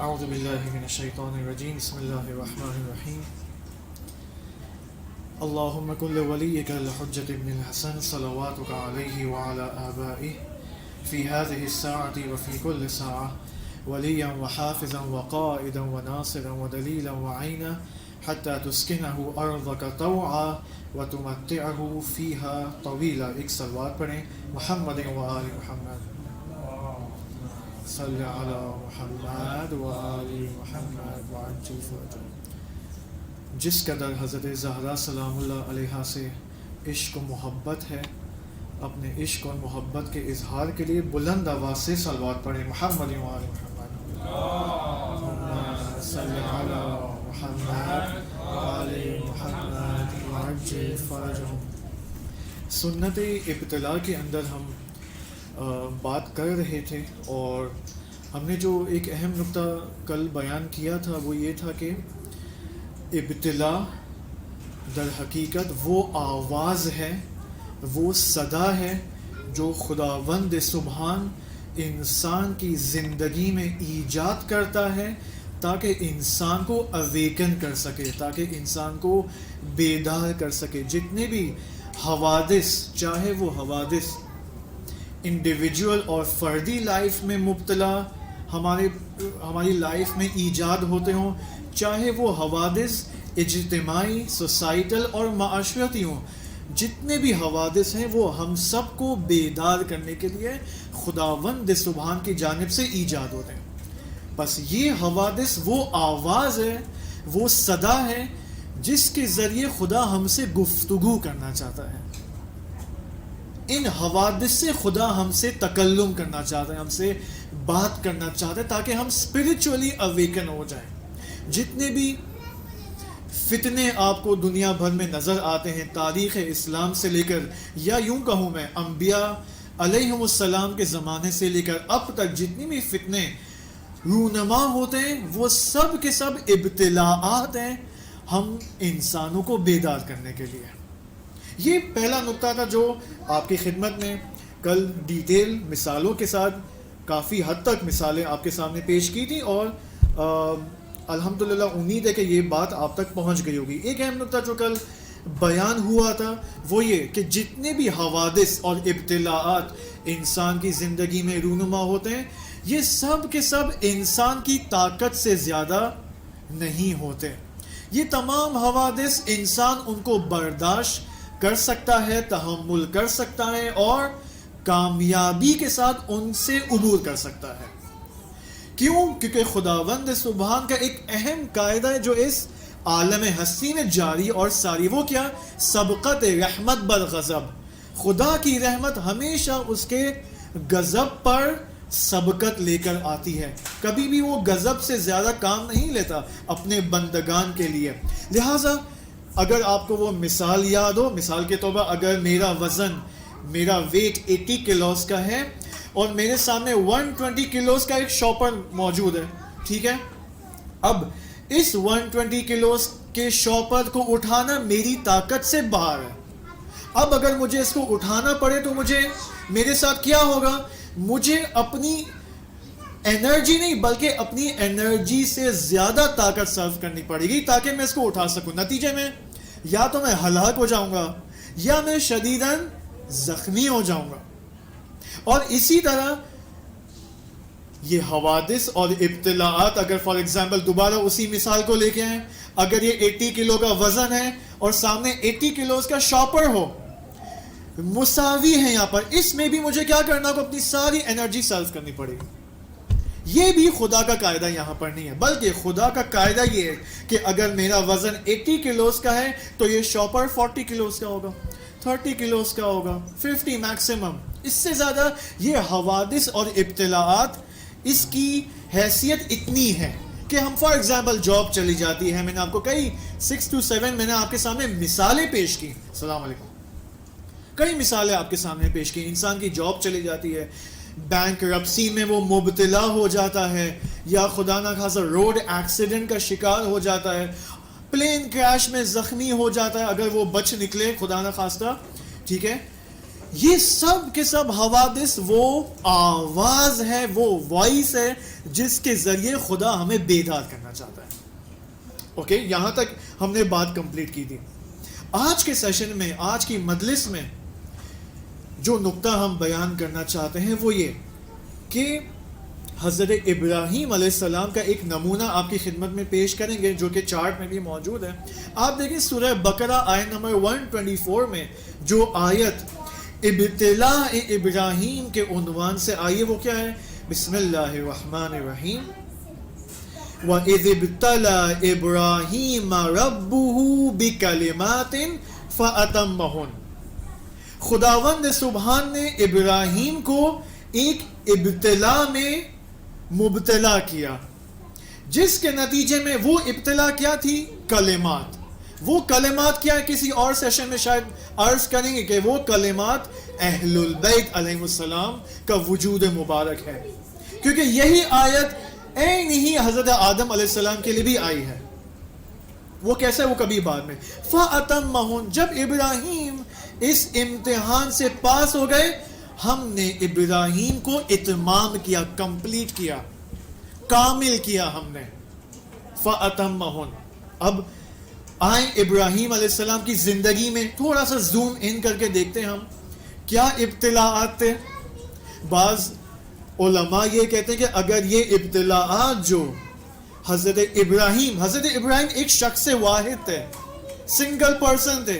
اعوذ باللہ من الشیطان الرجیم بسم اللہ الرحمن الرحیم اللہم کل ولیک الحجۃ ابن الحسن صلواتک علیہ وعلی آبائہ فی هذه الساعة وفی کل ساعة ولیا وحافظا وقائدا وناصرا ودلیلا وعینا حتی تسکنہ ارضک طوعا وتمتعہ فیہا طویلا. ایک صلوات پڑھیں محمد وآل محمد صلی علی محمد وآل محمد وعجل فرجہ. جس قدر حضرت زہرا سلام اللہ علیہا سے عشق و محبت ہے، اپنے عشق اور محبت کے اظہار کے لیے بلند آواز سے صلوات پڑھیں محمد وآل محمد صلی علی محمد وآل محمد وعجل فرجہ. سنت ابتلاء کے اندر ہم بات کر رہے تھے اور ہم نے جو ایک اہم نقطہ کل بیان کیا تھا وہ یہ تھا کہ ابتلاء در حقیقت وہ آواز ہے، وہ صدا ہے جو خداوند سبحان انسان کی زندگی میں ایجاد کرتا ہے تاکہ انسان کو اویکن کر سکے، تاکہ انسان کو بیدار کر سکے. جتنے بھی حوادث، چاہے وہ حوادث انڈیویجول اور فردی لائف میں مبتلا ہماری لائف میں ایجاد ہوتے ہوں، چاہے وہ حوادث اجتماعی، سوسائٹل اور معاشرتی ہوں، جتنے بھی حوادث ہیں وہ ہم سب کو بیدار کرنے کے لیے خداوند سبحان کی جانب سے ایجاد ہوتے ہیں. بس یہ حوادث وہ آواز ہے، وہ صدا ہے جس کے ذریعے خدا ہم سے گفتگو کرنا چاہتا ہے. ان حوادث سے خدا ہم سے تکلم کرنا چاہتا ہے، ہم سے بات کرنا چاہتا ہے تاکہ ہم اسپرچولی اویکن ہو جائیں. جتنے بھی فتنے آپ کو دنیا بھر میں نظر آتے ہیں تاریخ اسلام سے لے کر، یا یوں کہوں میں انبیاء علیہم السلام کے زمانے سے لے کر اب تک جتنی بھی فتنے رونما ہوتے ہیں وہ سب کے سب ابتلاءات ہیں ہم انسانوں کو بیدار کرنے کے لیے. یہ پہلا نقطہ تھا جو آپ کی خدمت میں کل ڈیٹیل مثالوں کے ساتھ کافی حد تک مثالیں آپ کے سامنے پیش کی تھی، اور الحمدللہ امید ہے کہ یہ بات آپ تک پہنچ گئی ہوگی. ایک اہم نقطہ جو کل بیان ہوا تھا وہ یہ کہ جتنے بھی حوادث اور ابتلاءات انسان کی زندگی میں رونما ہوتے ہیں یہ سب کے سب انسان کی طاقت سے زیادہ نہیں ہوتے. یہ تمام حوادث انسان ان کو برداشت کر سکتا ہے، تحمل کر سکتا ہے اور کامیابی کے ساتھ ان سے عبور کر سکتا ہے. کیوں؟ کیونکہ خداوند سبحان کا ایک اہم قاعدہ ہے جو اس عالم ہستی میں جاری اور ساری، وہ کیا؟ سبقت رحمت بر غضب. خدا کی رحمت ہمیشہ اس کے غضب پر سبقت لے کر آتی ہے، کبھی بھی وہ غضب سے زیادہ کام نہیں لیتا اپنے بندگان کے لیے. لہٰذا اگر آپ کو وہ مثال یاد ہو، مثال کے طور پر اگر میرا ویٹ 80 کلوز کا ہے اور میرے سامنے 120 کلوز کا ایک شاپر موجود ہے، ٹھیک ہے، اب اس 120 کلوز کے شاپر کو اٹھانا میری طاقت سے باہر ہے. اب اگر مجھے اس کو اٹھانا پڑے تو میرے ساتھ کیا ہوگا؟ مجھے اپنی انرجی نہیں بلکہ اپنی انرجی سے زیادہ طاقت صرف کرنی پڑے گی تاکہ میں اس کو اٹھا سکوں. نتیجے میں یا تو میں ہلاک ہو جاؤں گا یا میں شدیداً زخمی ہو جاؤں گا. اور اسی طرح یہ حوادث اور ابتلاءات، اگر فار ایگزامپل دوبارہ اسی مثال کو لے کے آئیں، اگر یہ 80 کلو کا وزن ہے اور سامنے 80 کلوز کا شاپر ہو، مساوی ہے یہاں پر، اس میں بھی مجھے کیا کرنا ہوگا؟ اپنی ساری انرجی صرف کرنی پڑے گی. یہ بھی خدا کا قاعدہ یہاں پر نہیں ہے، بلکہ خدا کا قاعدہ یہ ہے کہ اگر میرا وزن 80 کلوز کا ہے تو یہ شاپر 40 کلوز کا ہوگا، 30 کلوز کا ہوگا، 50 میکسیمم. اس سے زیادہ یہ حوادث اور ابتلاءات، اس کی حیثیت اتنی ہے کہ ہم فار ایگزامپل جاب چلی جاتی ہے، میں نے آپ کو کئی 6 to 7 میں نے آپ کے سامنے مثالیں پیش کی، السلام علیکم، کئی مثالیں آپ کے سامنے پیش کی. انسان کی جاب چلی جاتی ہے، بینک رپسی میں وہ مبتلا ہو جاتا ہے، یا خدا نہ خاصا روڈ ایکسیڈنٹ کا شکار ہو جاتا ہے، پلین کریش میں زخمی ہو جاتا ہے اگر وہ بچ نکلے خدا نہ خواستہ، ٹھیک ہے. یہ سب کے سب حوادث وہ آواز ہے، وہ وائس ہے جس کے ذریعے خدا ہمیں بیدار کرنا چاہتا ہے. اوکے، یہاں تک ہم نے بات کمپلیٹ کی تھی. آج کے سیشن میں، آج کی مجلس میں جو نقطہ ہم بیان کرنا چاہتے ہیں وہ یہ کہ حضرت ابراہیم علیہ السلام کا ایک نمونہ آپ کی خدمت میں پیش کریں گے، جو کہ چارٹ میں بھی موجود ہے. آپ دیکھیں سورہ بقرہ آیت نمبر 124 میں جو آیت ابتلاء ابراہیم کے عنوان سے آئی ہے وہ کیا ہے؟ بسم اللہ الرحمن الرحیم. وَإِذِ ابْتَلَى إِبْرَاهِيمَ رَبُّهُ بِكَلِمَاتٍ فَأَتَمَّهُنَّ. خداوند سبحان نے ابراہیم کو ایک ابتلاء میں مبتلا کیا، جس کے نتیجے میں وہ ابتلا کیا تھی؟ کلمات. وہ کلمات کیا ہے؟ کسی اور سیشن میں شاید عرض کریں گے کہ وہ کلمات اہل البیت علیہ السلام کا وجود مبارک ہے، کیونکہ یہی آیت عین ہی حضرت آدم علیہ السلام کے لیے بھی آئی ہے. وہ کیسے؟ وہ کبھی بعد میں. فَأَتَمَّهُنَّ. جب ابراہیم اس امتحان سے پاس ہو گئے، ہم نے ابراہیم کو اتمام کیا، کمپلیٹ کیا، کامل کیا ہم نے. فَأَتَمَّهُنَّ. اب آئیں ابراہیم علیہ السلام کی زندگی میں تھوڑا سا زوم ان کر کے دیکھتے ہیں ہم کیا ابتلاءات تھے. بعض علماء یہ کہتے ہیں کہ اگر یہ ابتلاءات جو حضرت ابراہیم ایک شخص واحد تھے، سنگل پرسن تھے،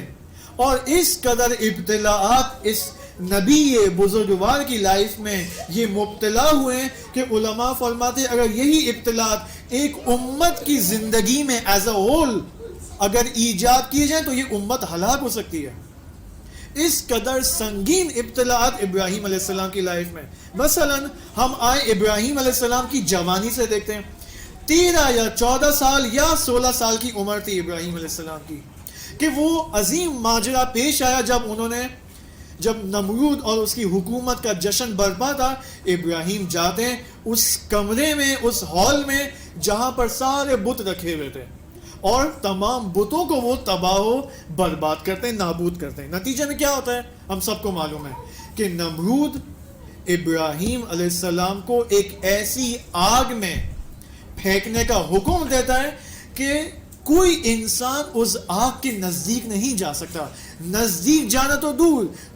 اور اس قدر ابتلاءات اس نبی بزرگوار کی لائف میں یہ مبتلا ہوئے کہ علماء فرماتے ہیں اگر یہی ابتلاءات ایک امت کی زندگی میں ایز اے ہول اگر ایجاد کیے جائیں تو یہ امت ہلاک ہو سکتی ہے. اس قدر سنگین ابتلاءات ابراہیم علیہ السلام کی لائف میں. مثلا ہم آئے ابراہیم علیہ السلام کی جوانی سے دیکھتے ہیں. 13 یا 14 سال یا 16 سال کی عمر تھی ابراہیم علیہ السلام کی کہ وہ عظیم ماجرا پیش آیا جب نمرود اور اس کی حکومت کا جشن برپا تھا. ابراہیم جاتے ہیں اس کمرے میں، اس ہال میں جہاں پر سارے بت رکھے ہوئے تھے، اور تمام بتوں کو وہ تباہ و برباد کرتے ہیں، نابود کرتے ہیں. نتیجے میں کیا ہوتا ہے ہم سب کو معلوم ہے کہ نمرود ابراہیم علیہ السلام کو ایک ایسی آگ میں پھینکنے کا حکم دیتا ہے کہ کوئی انسان اس آگ کے نزدیک نہیں جا سکتا. نزدیک جانا تو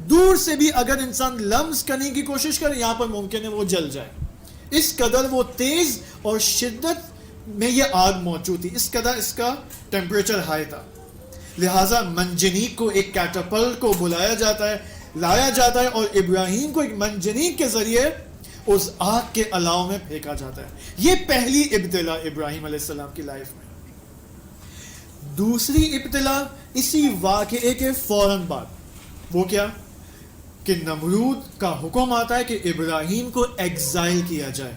دور سے بھی اگر انسان لمس کرنے کی کوشش کرے یہاں پر ممکن ہے وہ جل جائے. اس قدر وہ تیز اور شدت میں یہ آگ موجود تھی، اس قدر اس کا ٹیمپریچر ہائی تھا. لہٰذا منجنیق کو، ایک کیٹاپلٹ کو لایا جاتا ہے اور ابراہیم کو ایک منجنیق کے ذریعے اس آگ کے علاوہ میں پھینکا جاتا ہے. یہ پہلی ابتلا ابراہیم علیہ السلام کی لائف میں. دوسری ابتلا اسی واقعے کے فوراً بعد. وہ کیا کہ نمرود کا حکم آتا ہے کہ ابراہیم کو ایگزائل کیا جائے،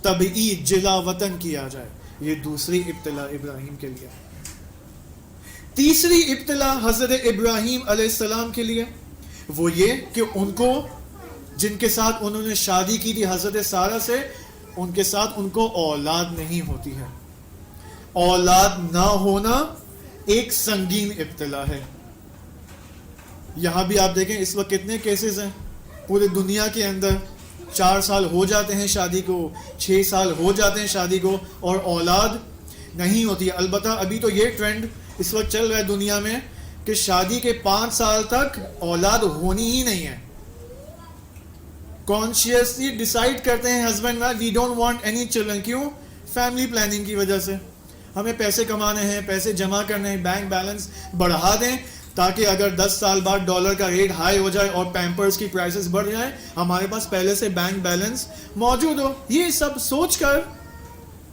تبعید، جلا وطن کیا جائے. یہ دوسری ابتلا ابراہیم کے لیے. تیسری ابتلا حضرت ابراہیم علیہ السلام کے لیے وہ یہ کہ ان کو، جن کے ساتھ انہوں نے شادی کی تھی حضرت سارہ سے، ان کے ساتھ ان کو اولاد نہیں ہوتی ہے. اولاد نہ ہونا ایک سنگین ابتلا ہے. یہاں بھی آپ دیکھیں اس وقت کتنے کیسز ہیں پورے دنیا کے اندر. 4 سال ہو جاتے ہیں شادی کو، 6 سال ہو جاتے ہیں شادی کو، اور اولاد نہیں ہوتی. البتہ ابھی تو یہ ٹرینڈ اس وقت چل رہا ہے دنیا میں کہ شادی کے 5 سال تک اولاد ہونی ہی نہیں ہے. کانشیسلی ڈیسائیڈ کرتے ہیں husband wife we don't want any children. کیوں؟ فیملی پلاننگ کی وجہ سے. ہمیں پیسے کمانے ہیں، پیسے جمع کرنے ہیں، بینک بیلنس بڑھا دیں تاکہ اگر 10 سال بعد ڈالر کا ریٹ ہائی ہو جائے اور پیمپرز کی پرائسز بڑھ جائیں ہمارے پاس پہلے سے بینک بیلنس موجود ہو. یہ سب سوچ کر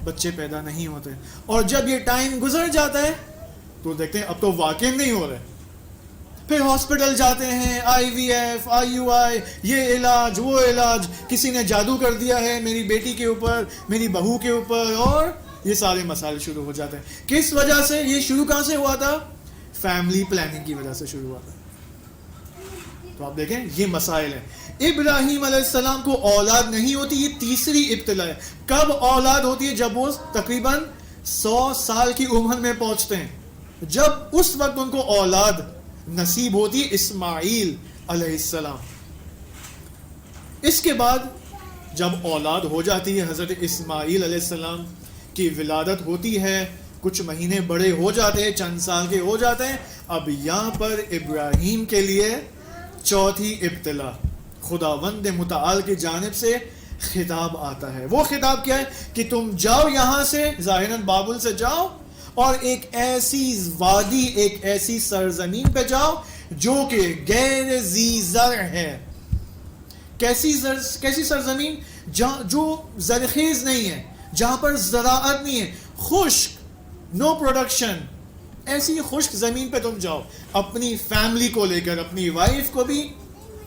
بچے پیدا نہیں ہوتے، اور جب یہ ٹائم گزر جاتا ہے تو دیکھتے ہیں اب تو واقع نہیں ہو رہے. پھر ہاسپٹل جاتے ہیں، IVF، IUI، یہ علاج وہ علاج، کسی نے جادو کر دیا ہے میری بیٹی کے اوپر، میری بہو کے اوپر، اور یہ سارے مسائل شروع ہو جاتے ہیں. کس وجہ سے؟ یہ شروع کہاں سے ہوا تھا؟ فیملی پلاننگ کی وجہ سے شروع ہوا تھا. تو آپ دیکھیں یہ مسائل ہیں. ابراہیم علیہ السلام کو اولاد نہیں ہوتی، یہ تیسری ابتلا ہے. کب اولاد ہوتی ہے؟ جب وہ تقریباً 100 سال کی عمر میں پہنچتے ہیں. جب اس وقت ان کو اولاد نصیب ہوتی ہے، اسماعیل علیہ السلام. اس کے بعد جب اولاد ہو جاتی ہے، حضرت اسماعیل علیہ السلام کی ولادت ہوتی ہے، کچھ مہینے بڑے ہو جاتے ہیں، چند سال کے ہو جاتے ہیں، اب یہاں پر ابراہیم کے لیے چوتھی ابتلا خداوند متعال کی جانب سے خطاب آتا ہے. وہ خطاب کیا ہے کہ تم جاؤ یہاں سے، ظاہراً بابل سے جاؤ، اور ایک ایسی وادی، ایک ایسی سرزمین پہ جاؤ جو کہ غیر ذی زرع ہے. کیسی سرزمین؟ جو زرخیز نہیں ہے، جہاں پر زراعت نہیں ہے، خشک، نو پروڈکشن، ایسی خشک زمین پہ تم جاؤ، اپنی فیملی کو لے کر، اپنی وائف کو بھی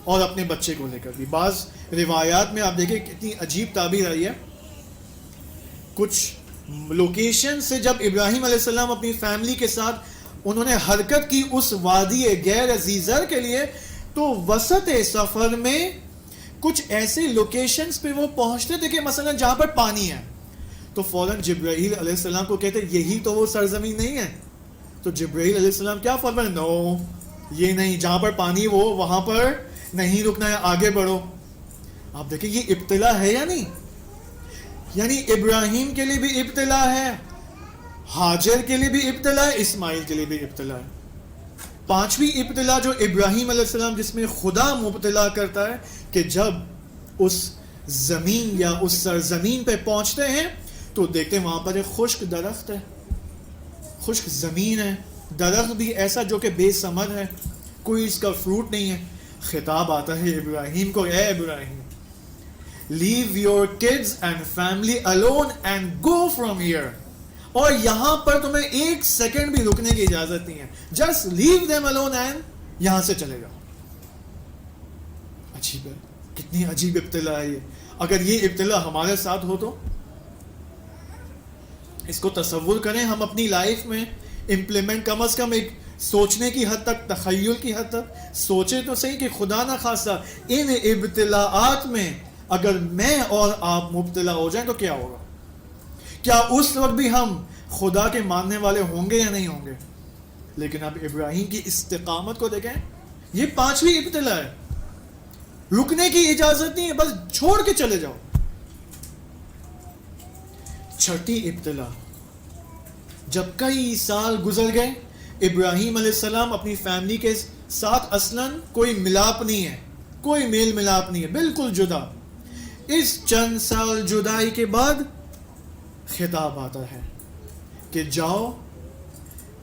اور اپنے بچے کو لے کر بھی. بعض روایات میں آپ دیکھیں کتنی عجیب تعبیر آئی ہے. کچھ لوکیشن سے جب ابراہیم علیہ السلام اپنی فیملی کے ساتھ انہوں نے حرکت کی اس وادی غیر ذی زرع کے لیے، تو وسط سفر میں کچھ ایسے لوکیشنز پہ وہ پہنچتے تھے کہ مثلا جہاں پر پانی ہے، تو فوراً جبرائیل علیہ السلام کو کہتے یہی تو وہ سرزمین نہیں ہے. تو جبرائیل علیہ السلام کیا فرماتے؟ نو، یہ نہیں، جہاں پر پانی وہ وہاں پر نہیں رکنا ہے، آگے بڑھو. آپ دیکھیں یہ ابتلا ہے یا نہیں؟ یعنی ابراہیم کے لیے بھی ابتلا ہے، ہاجر کے لیے بھی ابتلا ہے، اسماعیل کے لیے بھی ابتلا ہے. پانچویں ابتلا جو ابراہیم علیہ السلام جس میں خدا مبتلا کرتا ہے کہ جب اس زمین یا اس سرزمین پہ پہنچتے ہیں تو دیکھتے ہیں وہاں پر ایک خشک درخت ہے، خشک زمین ہے، درخت بھی ایسا جو کہ بے ثمر ہے، کوئی اس کا فروٹ نہیں ہے. خطاب آتا ہے ابراہیم کو، اے Ibrahim, leave your kids and family alone and go from here. اور یہاں پر تمہیں ایک سیکنڈ بھی رکنے کی اجازت نہیں ہے، just leave them alone and یہاں سے چلے جاؤ. عجیب ہے، کتنی عجیب ابتلا ہے یہ. اگر یہ ابتلا ہمارے ساتھ ہو تو اس کو تصور کریں، ہم اپنی لائف میں امپلیمنٹ کم از کم ایک سوچنے کی حد تک، تخیل کی حد تک سوچے تو صحیح کہ خدا نہ خواستہ ان ابتلاءات میں اگر میں اور آپ مبتلا ہو جائیں تو کیا ہوگا؟ کیا اس وقت بھی ہم خدا کے ماننے والے ہوں گے یا نہیں ہوں گے؟ لیکن اب ابراہیم کی استقامت کو دیکھیں، یہ پانچویں ابتلا ہے، رکنے کی اجازت نہیں ہے، بس چھوڑ کے چلے جاؤ. چھٹی ابتلا، جب کئی سال گزر گئے، ابراہیم علیہ السلام اپنی فیملی کے ساتھ اصلاً کوئی ملاپ نہیں ہے، کوئی میل ملاپ نہیں ہے، بالکل جدا. اس چند سال جدائی کے بعد خطاب آتا ہے کہ جاؤ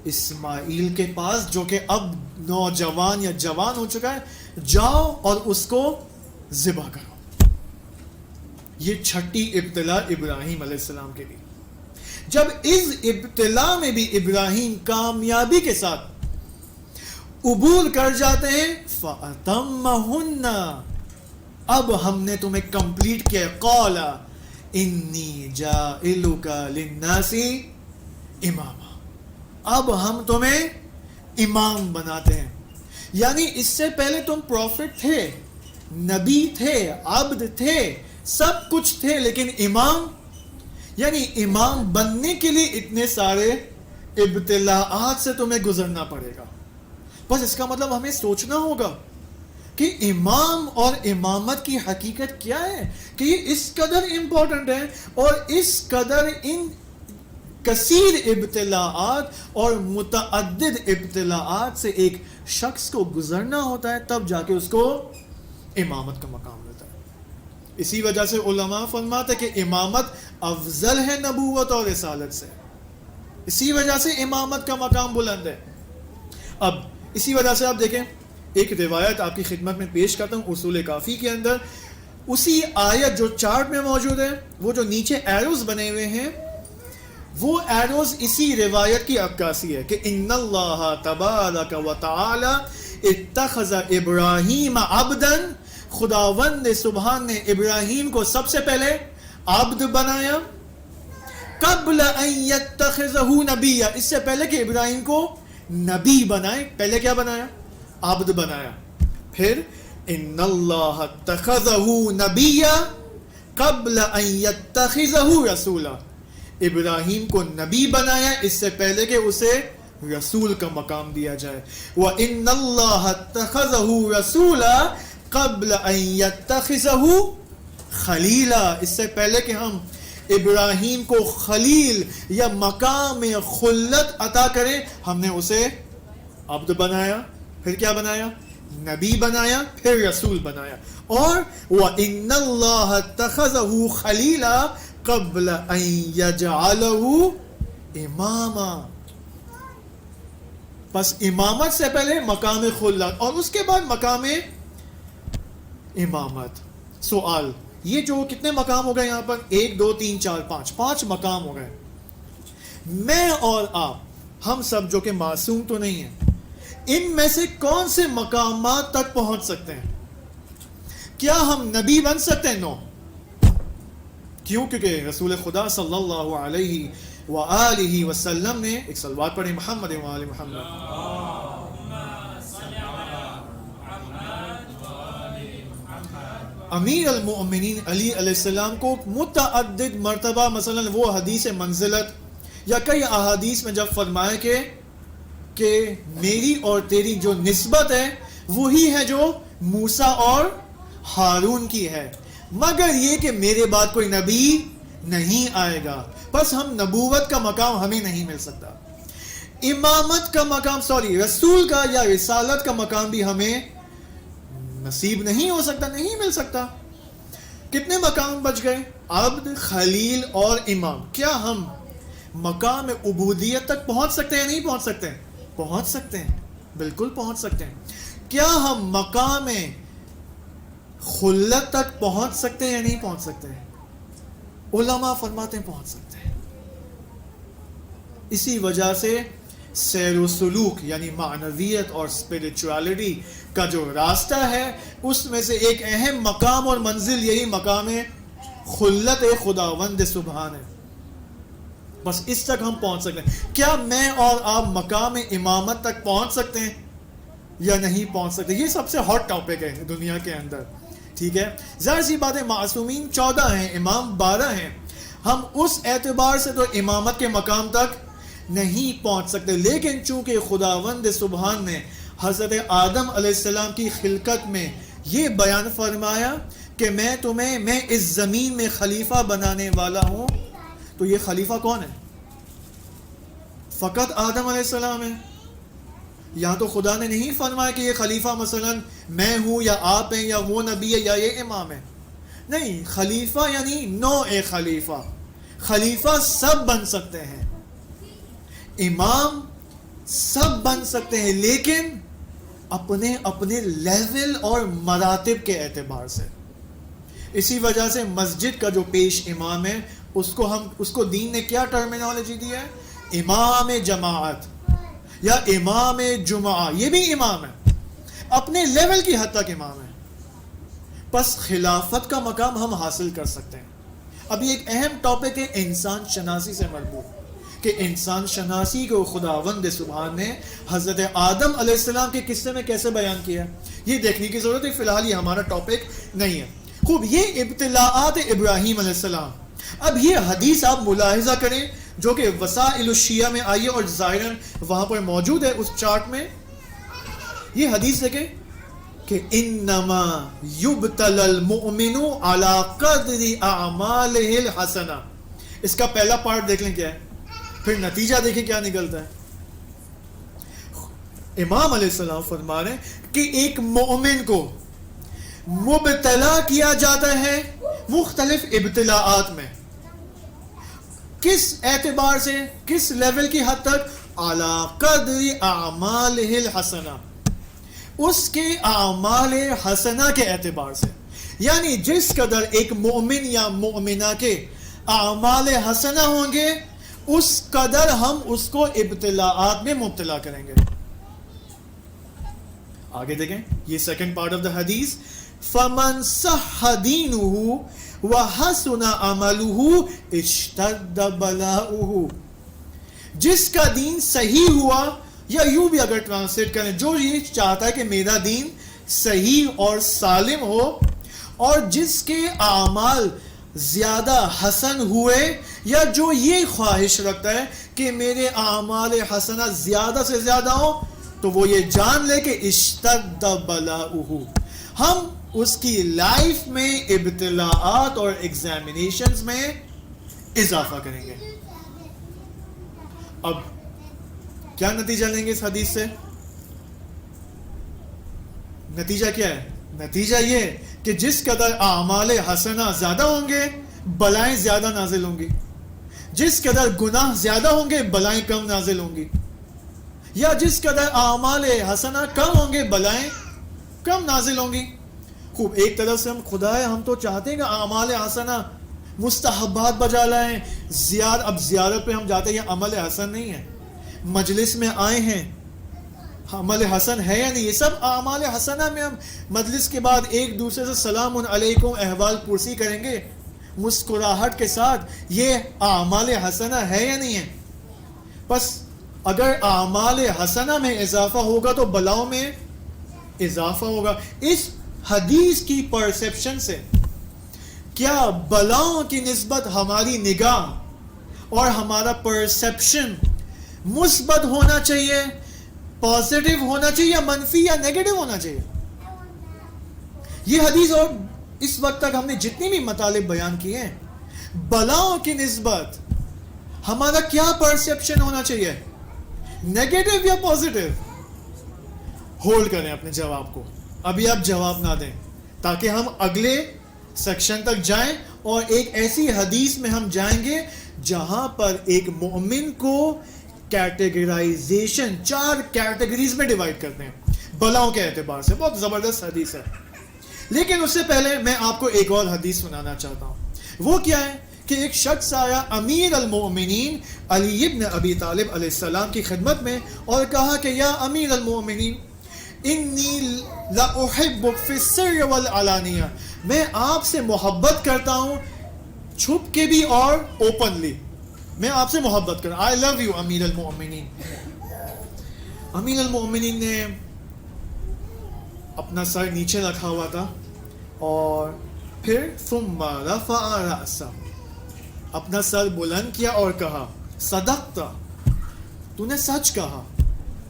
اسماعیل کے پاس، جو کہ اب نوجوان یا جوان ہو چکا ہے، جاؤ اور اس کو ذبح کرو. یہ چھٹی ابتلا ابراہیم علیہ السلام کے لیے. جب اس ابتلا میں بھی ابراہیم کامیابی کے ساتھ عبور کر جاتے ہیں، فَأَتَمَّهُنَّ، اب ہم نے تمہیں کمپلیٹ کیا. قَالَ إِنِّي جَاعِلُكَ لِلنَّاسِ إِمَامًا، اب ہم تمہیں امام بناتے ہیں. یعنی اس سے پہلے تم پروفٹ تھے، نبی تھے، عبد تھے، سب کچھ تھے، لیکن امام، یعنی امام بننے کے لیے اتنے سارے ابتلاءات سے تمہیں گزرنا پڑے گا. بس اس کا مطلب ہمیں سوچنا ہوگا کہ امام اور امامت کی حقیقت کیا ہے، کہ یہ اس قدر امپورٹنٹ ہے اور اس قدر ان کثیر ابتلاءات اور متعدد ابتلاءات سے ایک شخص کو گزرنا ہوتا ہے، تب جا کے اس کو امامت کا مقام ملتا ہے. اسی وجہ سے علماء فرماتے کہ امامت افضل ہے نبوت اور رسالت سے، اسی وجہ سے امامت کا مقام بلند ہے. اب اسی وجہ سے آپ دیکھیں، ایک روایت آپ کی خدمت میں پیش کرتا ہوں اصول کافی کے اندر، اسی آیت جو چارٹ میں موجود ہے، وہ جو نیچے ایروز بنے ہوئے ہیں، وہ ایروز اسی روایت کی عکاسی ہے کہ ان اللہ تبارک و تعالی اتخذ ابراہیم عبدا، خداوند سبحان نے ابراہیم کو سب سے پہلے عبد بنایا، قبل ان یتخذہ نبیا، اس سے پہلے کہ ابراہیم کو نبی بنائے، پہلے کیا بنایا؟ عبد بنایا. پھر ان اللہ اتخذہ نبیا قبل ان یتخذہ رسولا، ابراہیم کو نبی بنایا اس سے پہلے کہ اسے رسول کا مقام دیا جائے. وَإِنَّ اللَّهَ اتَّخَذَهُ رَسُولًا قبل ان يتخذه خلیلا، اس سے پہلے کہ ہم ابراہیم کو خلیل یا مقام خلت عطا کریں، ہم نے اسے عبد بنایا، پھر کیا بنایا؟ نبی بنایا، پھر رسول بنایا. اور وَإِنَّ اللَّهَ اتَّخَذَهُ خَلِيلًا قَبْلَ أَن يَجْعَلَهُ إِمَامًا. بس امامت سے پہلے مقام خلت اور اس کے بعد مقام امامت. سوال، یہ جو کتنے مقام ہو گئے یہاں پر؟ 1 2 3 4 5 مقام ہو گئے. میں اور آپ، ہم سب جو کہ معصوم تو نہیں ہیں، ان میں سے کون سے مقامات تک پہنچ سکتے ہیں؟ کیا ہم نبی بن سکتے ہیں؟ نو. کیوں؟ کیونکہ رسول خدا صلی اللہ علیہ وآلہ وسلم نے ایک صلوات پڑھی، محمد وآل محمد. امیر المؤمنین علی علیہ السلام کو متعدد مرتبہ مثلا وہ حدیث منزلت یا کئی احادیث میں جب فرمایا کہ میری اور تیری جو نسبت ہے وہی ہے جو موسیٰ اور ہارون کی ہے، مگر یہ کہ میرے بعد کوئی نبی نہیں آئے گا. بس ہم نبوت کا مقام ہمیں نہیں مل سکتا، امامت کا مقام رسول کا یا رسالت کا مقام بھی ہمیں نصیب نہیں ہو سکتا، نہیں مل سکتا. کتنے مقام بچ گئے؟ عبد، خلیل اور امام. کیا ہم مقام عبودیت تک پہنچ سکتے ہیں؟ نہیں پہنچ سکتے؟ پہنچ سکتے ہیں، بالکل پہنچ سکتے ہیں. کیا ہم مقام خلت تک پہنچ سکتے ہیں یا نہیں پہنچ سکتے؟ علماء فرماتے ہیں پہنچ سکتے ہیں. اسی وجہ سے سیر و سلوک یعنی معنویت اور اسپرچولیٹی کا جو راستہ ہے اس میں سے ایک اہم مقام اور منزل یہی مقام خلت خداوند سبحان ہے. بس اس تک ہم پہنچ سکتے ہیں. کیا میں اور آپ مقام امامت تک پہنچ سکتے ہیں یا نہیں پہنچ سکتے؟ یہ سب سے ہاٹ ٹاپک ہے دنیا کے اندر. ٹھیک ہے، ظاہر سی بات ہے، معصومین 14 ہیں، امام 12 ہیں. ہم اس اعتبار سے تو امامت کے مقام تک نہیں پہنچ سکتے، لیکن چونکہ خداوند سبحان نے حضرت آدم علیہ السلام کی خلقت میں یہ بیان فرمایا کہ میں اس زمین میں خلیفہ بنانے والا ہوں، تو یہ خلیفہ کون ہے؟ فقط آدم علیہ السلام ہے. یہاں تو خدا نے نہیں فرمایا کہ یہ خلیفہ مثلا میں ہوں یا آپ ہیں یا وہ نبی ہے یا یہ امام ہے. نہیں، خلیفہ یعنی نوع خلیفہ. خلیفہ سب بن سکتے ہیں، امام سب بن سکتے ہیں، لیکن اپنے اپنے لیول اور مراتب کے اعتبار سے. اسی وجہ سے مسجد کا جو پیش امام ہے اس کو دین نے کیا ٹرمینالوجی دی ہے؟ امام جماعت یا امام جمعہ. یہ بھی امام ہے، اپنے لیول کی حد تک امام ہے. بس خلافت کا مقام ہم حاصل کر سکتے ہیں. ابھی ایک اہم ٹاپک ہے انسان شناسی سے مربوط، کہ انسان شناسی کو خداوند سبحان نے حضرت آدم علیہ السلام کے قصے میں کیسے بیان کیا، یہ دیکھنے کی ضرورت ہے. فی الحال یہ ہمارا ٹاپک نہیں ہے. خوب، یہ ابتلاءات ابراہیم علیہ السلام. اب یہ حدیث آپ ملاحظہ کریں جو کہ وسائل الشیعہ میں آئی ہے اور ظاہراً وہاں پر موجود ہے اس چارٹ میں. یہ حدیث دیکھیں کہ انما یبتلی المؤمن علی قدر اعمالہ الحسنہ. اس کا پہلا پارٹ دیکھ لیں کیا ہے، پھر نتیجہ دیکھیں کیا نکلتا ہے. امام علیہ السلام فرما رہے ہیں کہ ایک مومن کو مبتلا کیا جاتا ہے مختلف ابتلاءات میں. کس اعتبار سے، کس لیول کی حد تک؟ اعلی قدر اعمالہ الحسنہ، اس کے اعمال حسنہ کے اعتبار سے. یعنی جس قدر ایک مومن یا مومنہ کے اعمال حسنہ ہوں گے اس قدر ہم اس کو ابتلاءات میں مبتلا کریں گے. آگے دیکھیں یہ سیکنڈ پارٹ آف دا حدیث، فَمَنْ صَحَّ دِينُهُ وَحَسُنَ عَمَلُهُ اشْتَدَّ بَلَاؤُهُ. جس کا دین صحیح ہوا، یا یوں بھی اگر ٹرانسلیٹ کریں، جو یہ چاہتا ہے کہ میرا دین صحیح اور سالم ہو، اور جس کے اعمال زیادہ حسن ہوئے، یا جو یہ خواہش رکھتا ہے کہ میرے اعمال حسنہ زیادہ سے زیادہ ہو، تو وہ یہ جان لے کہ اشتد بلاؤہ، ہم اس کی لائف میں ابتلاءات اور ایگزامینیشنز میں اضافہ کریں گے. اب کیا نتیجہ لیں گے اس حدیث سے؟ نتیجہ کیا ہے؟ نتیجہ یہ کہ جس قدر اعمال حسنہ زیادہ ہوں گے بلائیں زیادہ نازل ہوں گی، جس قدر گناہ زیادہ ہوں گے بلائیں کم نازل ہوں گی، یا جس قدر اعمال حسنہ کم ہوں گے بلائیں کم نازل ہوں گی. خوب، ایک طرف سے خدا ہے ہم تو چاہتے ہیں کہ اعمال حسنہ مستحبات بجا لائیں. اب زیارت پہ ہم جاتے ہیں، یہ عمل حسن نہیں ہے. مجلس میں آئے ہیں، عمل حسن ہے یا نہیں؟ یہ سب اعمال حسنہ میں ہم مجلس کے بعد ایک دوسرے سے سلام علیکم احوال پرسی کریں گے مسکراہٹ کے ساتھ. یہ اعمال حسنہ ہے یا نہیں ہے؟ بس اگر اعمال حسنہ میں اضافہ ہوگا تو بلاؤں میں اضافہ ہوگا. اس حدیث کی پرسیپشن سے کیا بلاؤں کی نسبت ہماری نگاہ اور ہمارا پرسیپشن مثبت ہونا چاہیے، پازیٹیو ہونا چاہیے، یا منفی یا نیگیٹو ہونا چاہیے؟ یہ حدیث اور اس وقت تک ہم نے جتنی بھی مطالب بیان کیے ہیں، بلاؤں کی نسبت ہمارا کیا پرسیپشن ہونا چاہیے، نیگیٹو یا پازیٹیو؟ ہولڈ کریں اپنے جواب کو، ابھی آپ جواب نہ دیں تاکہ ہم اگلے سیکشن تک جائیں اور ایک ایسی حدیث میں ہم جائیں گے جہاں پر ایک مومن کو کیٹیگرائزیشن 4 کیٹیگریز میں ڈیوائڈ کرتے ہیں بلاؤں کے اعتبار سے. بہت زبردست حدیث ہے. لیکن اس سے پہلے میں آپ کو ایک اور حدیث سنانا چاہتا ہوں. وہ کیا ہے کہ ایک شخص آیا امیر المؤمنین علی ابن ابی طالب علیہ السلام کی خدمت میں اور کہا کہ یا امیر المؤمنین انی لا احبک فی السر والعلانیہ، میں آپ سے محبت کرتا ہوں چھپ کے بھی اور اوپنلی. میں آپ سے محبت کرتا ہوں. I love you امیر المؤمنین. امیر المؤمنین نے اپنا سر نیچے رکھا ہوا تھا اور پھر ثم رفع رأسہ، اپنا سر بلند کیا اور کہا صدقت، تو نے سچ کہا،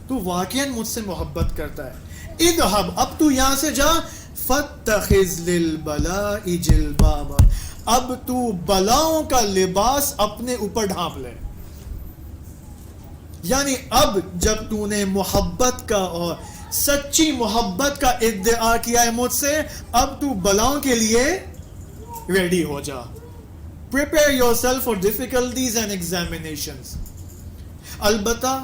تو واقعاً مجھ سے محبت کرتا ہے. اذهب، اب تو یہاں سے جا، فاتخذ للبلاء جلبابا، اب تو بلاؤں کا لباس اپنے اوپر ڈھانپ لے. یعنی اب جب تو نے محبت کا اور سچی محبت کا ادعا کیا ہے مجھ سے، اب تو بلاؤں کے لیے ریڈی ہو جا. Prepare yourself for difficulties and examinations. البتہ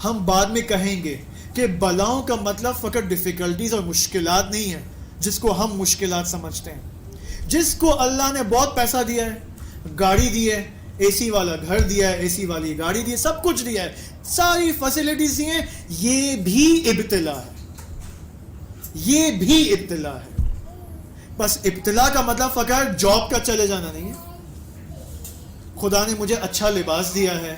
ہم بعد میں کہیں گے کہ بلاؤں کا مطلب فقط ڈیفیکلٹیز اور مشکلات نہیں ہے جس کو ہم مشکلات سمجھتے ہیں. جس کو اللہ نے بہت پیسہ دیا ہے، گاڑی دی ہے، اے سی والا گھر دیا ہے، اے سی والی گاڑی دی ہے، سب کچھ دیا ہے، ساری فیسلٹیز دی ہیں، یہ بھی ابتلا ہے. یہ بھی ابتلا ہے. بس ابتلا کا مطلب فقط جاب کا چلے جانا نہیں ہے. خدا نے مجھے اچھا لباس دیا ہے،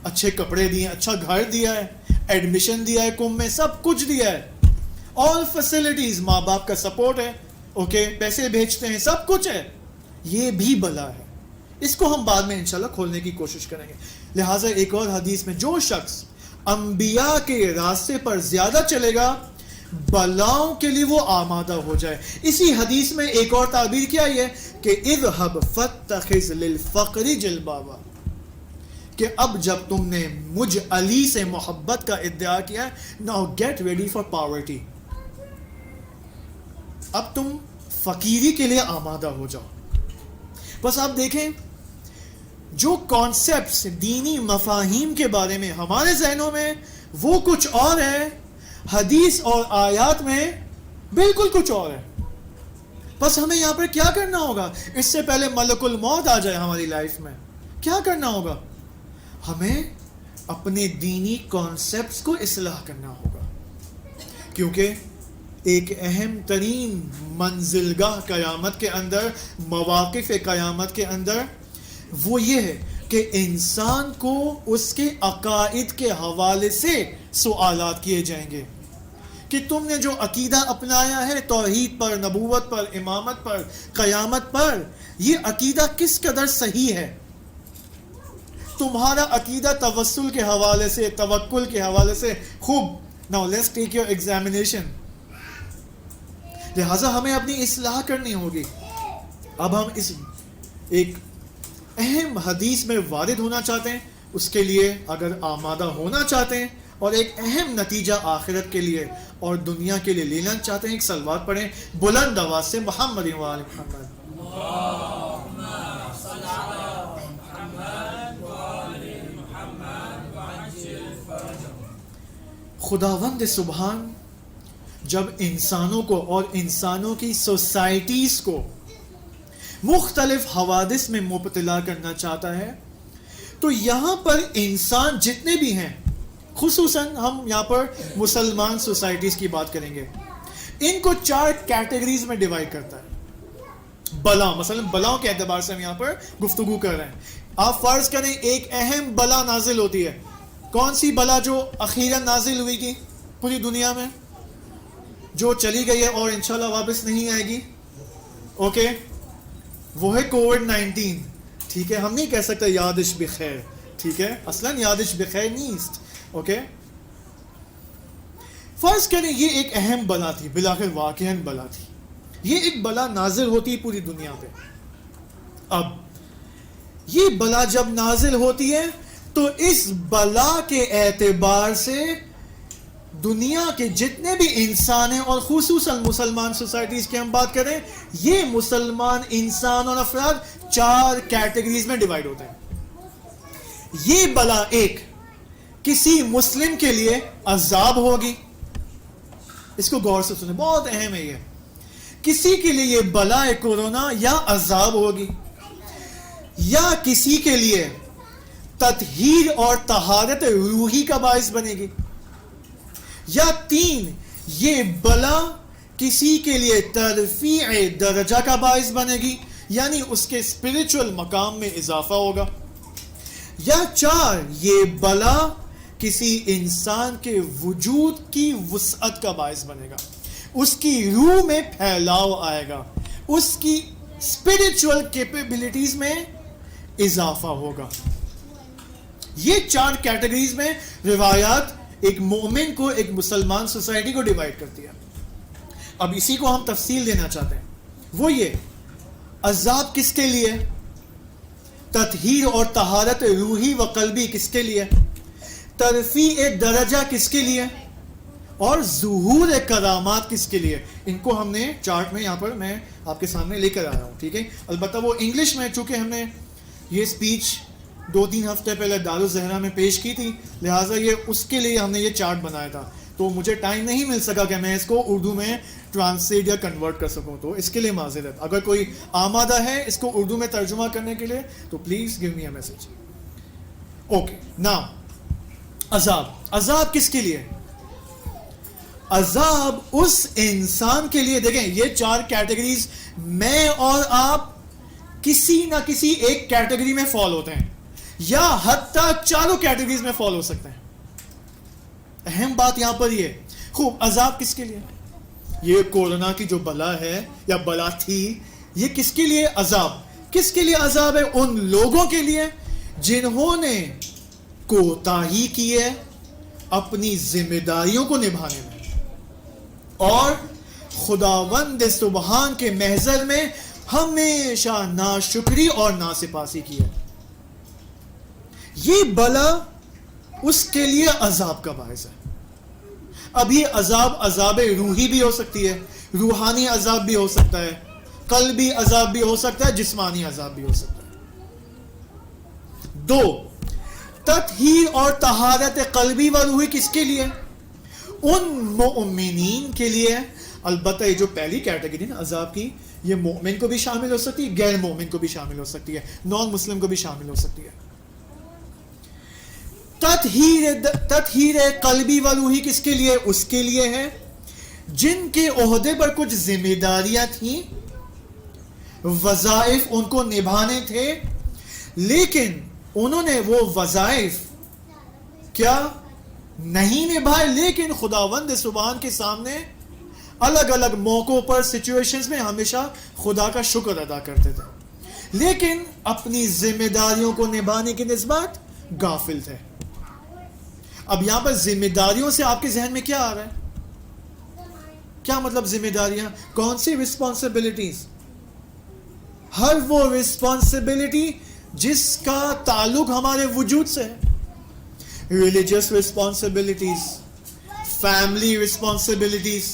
اچھے کپڑے دیے، اچھا گھر دیا ہے، ایڈمیشن دیا ہے کم میں، سب کچھ دیا ہے، آل فیسلٹیز، ماں باپ کا سپورٹ ہے، اوکے، پیسے بھیجتے ہیں، سب کچھ ہے. یہ بھی بلا ہے. اس کو ہم بعد میں انشاءاللہ کھولنے کی کوشش کریں گے. لہٰذا ایک اور حدیث میں جو شخص انبیاء کے راستے پر زیادہ چلے گا بلاؤں کے لیے وہ آمادہ ہو جائے. اسی حدیث میں ایک اور تعبیر کیا ہے کہ اذهب فاتخذ للفقر جلبابا، کہ اب جب تم نے مجھ علی سے محبت کا ادعا کیا ہے، now get ready for poverty، اب تم فقیری کے لیے آمادہ ہو جاؤ. بس آپ دیکھیں جو کانسیپٹس دینی مفاہیم کے بارے میں ہمارے ذہنوں میں وہ کچھ اور ہے، حدیث اور آیات میں بالکل کچھ اور ہے. بس ہمیں یہاں پر کیا کرنا ہوگا؟ اس سے پہلے ملک الموت آ جائے ہماری لائف میں، کیا کرنا ہوگا؟ ہمیں اپنے دینی کانسیپٹس کو اصلاح کرنا ہوگا، کیونکہ ایک اہم ترین منزلگاہ قیامت کے اندر، مواقف قیامت کے اندر، وہ یہ ہے کہ انسان کو اس کے عقائد کے حوالے سے سوالات کیے جائیں گے کہ تم نے جو عقیدہ اپنایا ہے توحید پر، نبوت پر، امامت پر، قیامت پر، یہ عقیدہ کس قدر صحیح ہے؟ تمہارا عقیدہ توسل کے حوالے سے، توکل کے حوالے سے خوب. Now let's take your examination. لہٰذا ہمیں اپنی اصلاح کرنی ہوگی. اب ہم اس ایک اہم حدیث میں وارد ہونا چاہتے ہیں, اس کے لیے اگر آمادہ ہونا چاہتے ہیں اور ایک اہم نتیجہ آخرت کے لیے اور دنیا کے لیے لینا چاہتے ہیں, ایک صلوات پڑھیں بلند آواز سے, محمد و آل محمد. خداوند سبحان جب انسانوں کو اور انسانوں کی سوسائٹیز کو مختلف حوادث میں مبتلا کرنا چاہتا ہے, تو یہاں پر انسان جتنے بھی ہیں, خصوصاً ہم یہاں پر مسلمان سوسائٹیز کی بات کریں گے, ان کو 4 کیٹیگریز میں ڈیوائڈ کرتا ہے. بلا, مثلا بلاؤں کے اعتبار سے ہم یہاں پر گفتگو کر رہے ہیں. آپ فرض کریں ایک اہم بلا نازل ہوتی ہے. کون سی بلا جو اخیراً نازل ہوئی تھی پوری دنیا میں, جو چلی گئی ہے اور انشاءاللہ واپس نہیں آئے گی؟ اوکے, وہ ہے کووڈ-19. ٹھیک ہے, ہم نہیں کہہ سکتے یادش بخیر. ٹھیک ہے, اصلاً یادش بخیر نیست. اوکے, فرض کریں یہ ایک اہم بلا تھی, بالآخر واقعاً بلا تھی. یہ ایک بلا نازل ہوتی پوری دنیا پہ. اب یہ بلا جب نازل ہوتی ہے تو اس بلا کے اعتبار سے دنیا کے جتنے بھی انسان ہیں, اور خصوصاً مسلمان سوسائٹیز کی ہم بات کریں, یہ مسلمان انسان اور افراد 4 کیٹیگریز میں ڈیوائڈ ہوتے ہیں. یہ بلا ایک کسی مسلم کے لیے عذاب ہوگی. اس کو غور سے سنیں, بہت اہم ہے یہ. کسی کے لیے یہ بلا کورونا یا عذاب ہوگی, یا کسی کے لیے تطہیر اور طہارت روحی کا باعث بنے گی, یا 3 یہ بلا کسی کے لیے ترفیع درجہ کا باعث بنے گی, یعنی اس کے اسپرچول مقام میں اضافہ ہوگا, یا 4 یہ بلا کسی انسان کے وجود کی وسعت کا باعث بنے گا, اس کی روح میں پھیلاؤ آئے گا, اس کی اسپرچول کیپیبلٹیز میں اضافہ ہوگا. یہ 4 کیٹیگریز میں روایات ایک مومن کو, ایک مسلمان سوسائٹی کو ڈیوائڈ کرتی ہے. اب اسی کو ہم تفصیل دینا چاہتے ہیں. وہ یہ عذاب کس کے لیے, تطہیر اور طہارت روحی و قلبی کس کے لیے, ترفیع درجہ کس کے لیے, اور ظہور کرامات کس کے لیے. ان کو ہم نے چارٹ میں یہاں پر میں آپ کے سامنے لے کر آیا ہوں. ٹھیک ہے, البتہ وہ انگلش میں, چونکہ ہم نے یہ سپیچ 2-3 ہفتے پہلے دارالزہرا میں پیش کی تھی, لہٰذا یہ اس کے لیے ہم نے یہ چارٹ بنایا تھا, تو مجھے ٹائم نہیں مل سکا کہ میں اس کو اردو میں ٹرانسلیٹ یا کنورٹ کر سکوں, تو اس کے لیے معذرت. اگر کوئی آمادہ ہے اس کو اردو میں ترجمہ کرنے کے لیے تو please give me a message. Okay, now عذاب. عذاب کس کے لیے؟ عذاب اس انسان کے لیے, دیکھیں یہ 4 کیٹیگریز میں اور آپ کسی نہ کسی ایک کیٹیگری میں فال ہوتے ہیں, یا حتیٰ 4 کیٹیگریز میں فال ہو سکتے ہیں. اہم بات یہاں پر یہ. خوب, عذاب کس کے لیے؟ یہ کورونا کی جو بلا ہے یا بلا تھی, یہ کس کے لیے عذاب, کس کے لیے عذاب ہے؟ ان لوگوں کے لیے جنہوں نے کوتاہی کی ہے اپنی ذمہ داریوں کو نبھانے میں, اور خداوند سبحان کے محضر میں ہمیشہ ناشکری اور ناسپاسی کی ہے. یہ بلا اس کے لیے عذاب کا باعث ہے. اب یہ عذاب روحی بھی ہو سکتی ہے, روحانی عذاب بھی ہو سکتا ہے, قلبی عذاب بھی ہو سکتا ہے, جسمانی عذاب بھی ہو سکتا ہے. 2 تطہیر اور طہارت قلبی و روحی کس کے لیے؟ ان مؤمنین کے لیے. البتہ یہ جو پہلی کیٹیگری نا عذاب کی, یہ مومن کو بھی شامل ہو سکتی ہے, غیر مومن کو بھی شامل ہو سکتی ہے, نان مسلم کو بھی شامل ہو سکتی ہے. تطہیر قلبی و روحی کس کے لیے؟ اس کے لیے ہے جن کے عہدے پر کچھ ذمہ داریاں تھیں, وظائف ان کو نبھانے تھے, لیکن انہوں نے وہ وظائف کیا نہیں نبھائے, لیکن خداوند سبحان کے سامنے الگ الگ موقعوں پر سچویشنز میں ہمیشہ خدا کا شکر ادا کرتے تھے, لیکن اپنی ذمہ داریوں کو نبھانے کی نسبت غافل تھے. اب یہاں پر ذمہ داریوں سے آپ کے ذہن میں کیا آ رہا ہے؟ کیا مطلب ذمہ داریاں؟ کون سی رسپانسبلٹیز؟ ہر وہ رسپانسبلٹی جس کا تعلق ہمارے وجود سے ہے. Religious responsibilities, family responsibilities.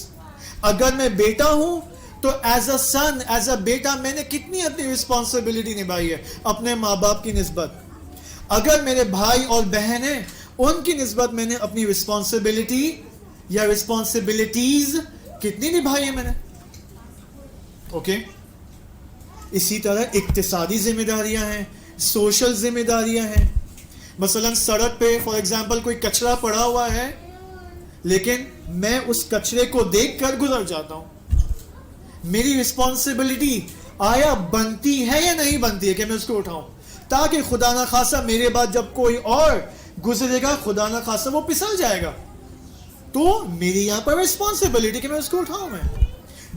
اگر میں بیٹا ہوں تو as a sun, as a بیٹا میں نے کتنی اپنی رسپانسبلٹی نبھائی ہے اپنے ماں باپ کی نسبت. اگر میرے بھائی اور بہن ہیں ان کی نسبت میں نے اپنی رسپانسبلٹی یا رسپانسبلٹیز کتنی نبھائی ہے میں نے. اوکے. اسی طرح اقتصادی ذمہ داریاں ہیں، سوشل ذمہ داریاں ہیں. مثلا سڑک پہ فار ایگزامپل کوئی کچرا پڑا ہوا ہے لیکن میں اس کچرے کو دیکھ کر گزر جاتا ہوں. میری رسپانسبلٹی آیا بنتی ہے یا نہیں بنتی ہے کہ میں اس کو اٹھاؤں، تاکہ خدا نہ خواستہ میرے بعد جب کوئی اور گزرے گا خدا نہ خواستہ وہ پسل جائے گا. تو میری یہاں پر رسپانسبلٹی کہ میں اس کو اٹھاؤں. میں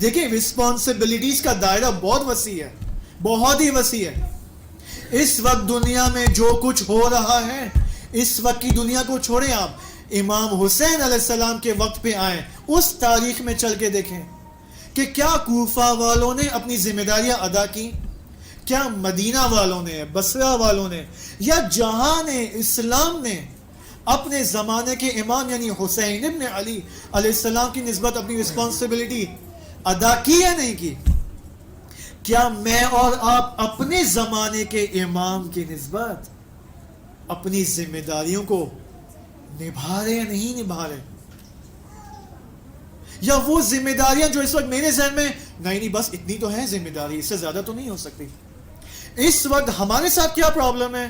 دیکھیں رسپانسبلٹیز کا دائرہ بہت وسیع ہے، بہت ہی وسیع ہے. اس وقت دنیا میں جو کچھ ہو رہا ہے، اس وقت کی دنیا کو چھوڑیں، آپ امام حسین علیہ السلام کے وقت پہ آئیں، اس تاریخ میں چل کے دیکھیں کہ کیا کوفہ والوں نے اپنی ذمہ داریاں ادا کی، کیا مدینہ والوں نے، بصرہ والوں نے، یا جہان اسلام نے اپنے زمانے کے امام یعنی حسین ابن علی علیہ السلام کی نسبت اپنی رسپانسبلٹی ادا کی یا نہیں کی؟ کیا میں اور آپ اپنے زمانے کے امام کی نسبت اپنی ذمہ داریوں کو نبھا رہے یا نہیں نبھا رہے؟ یا وہ ذمہ داریاں جو اس وقت میرے ذہن میں نہیں بس اتنی تو ہے ذمہ داری، اس سے زیادہ تو نہیں ہو سکتی. اس وقت ہمارے ساتھ کیا پرابلم ہے؟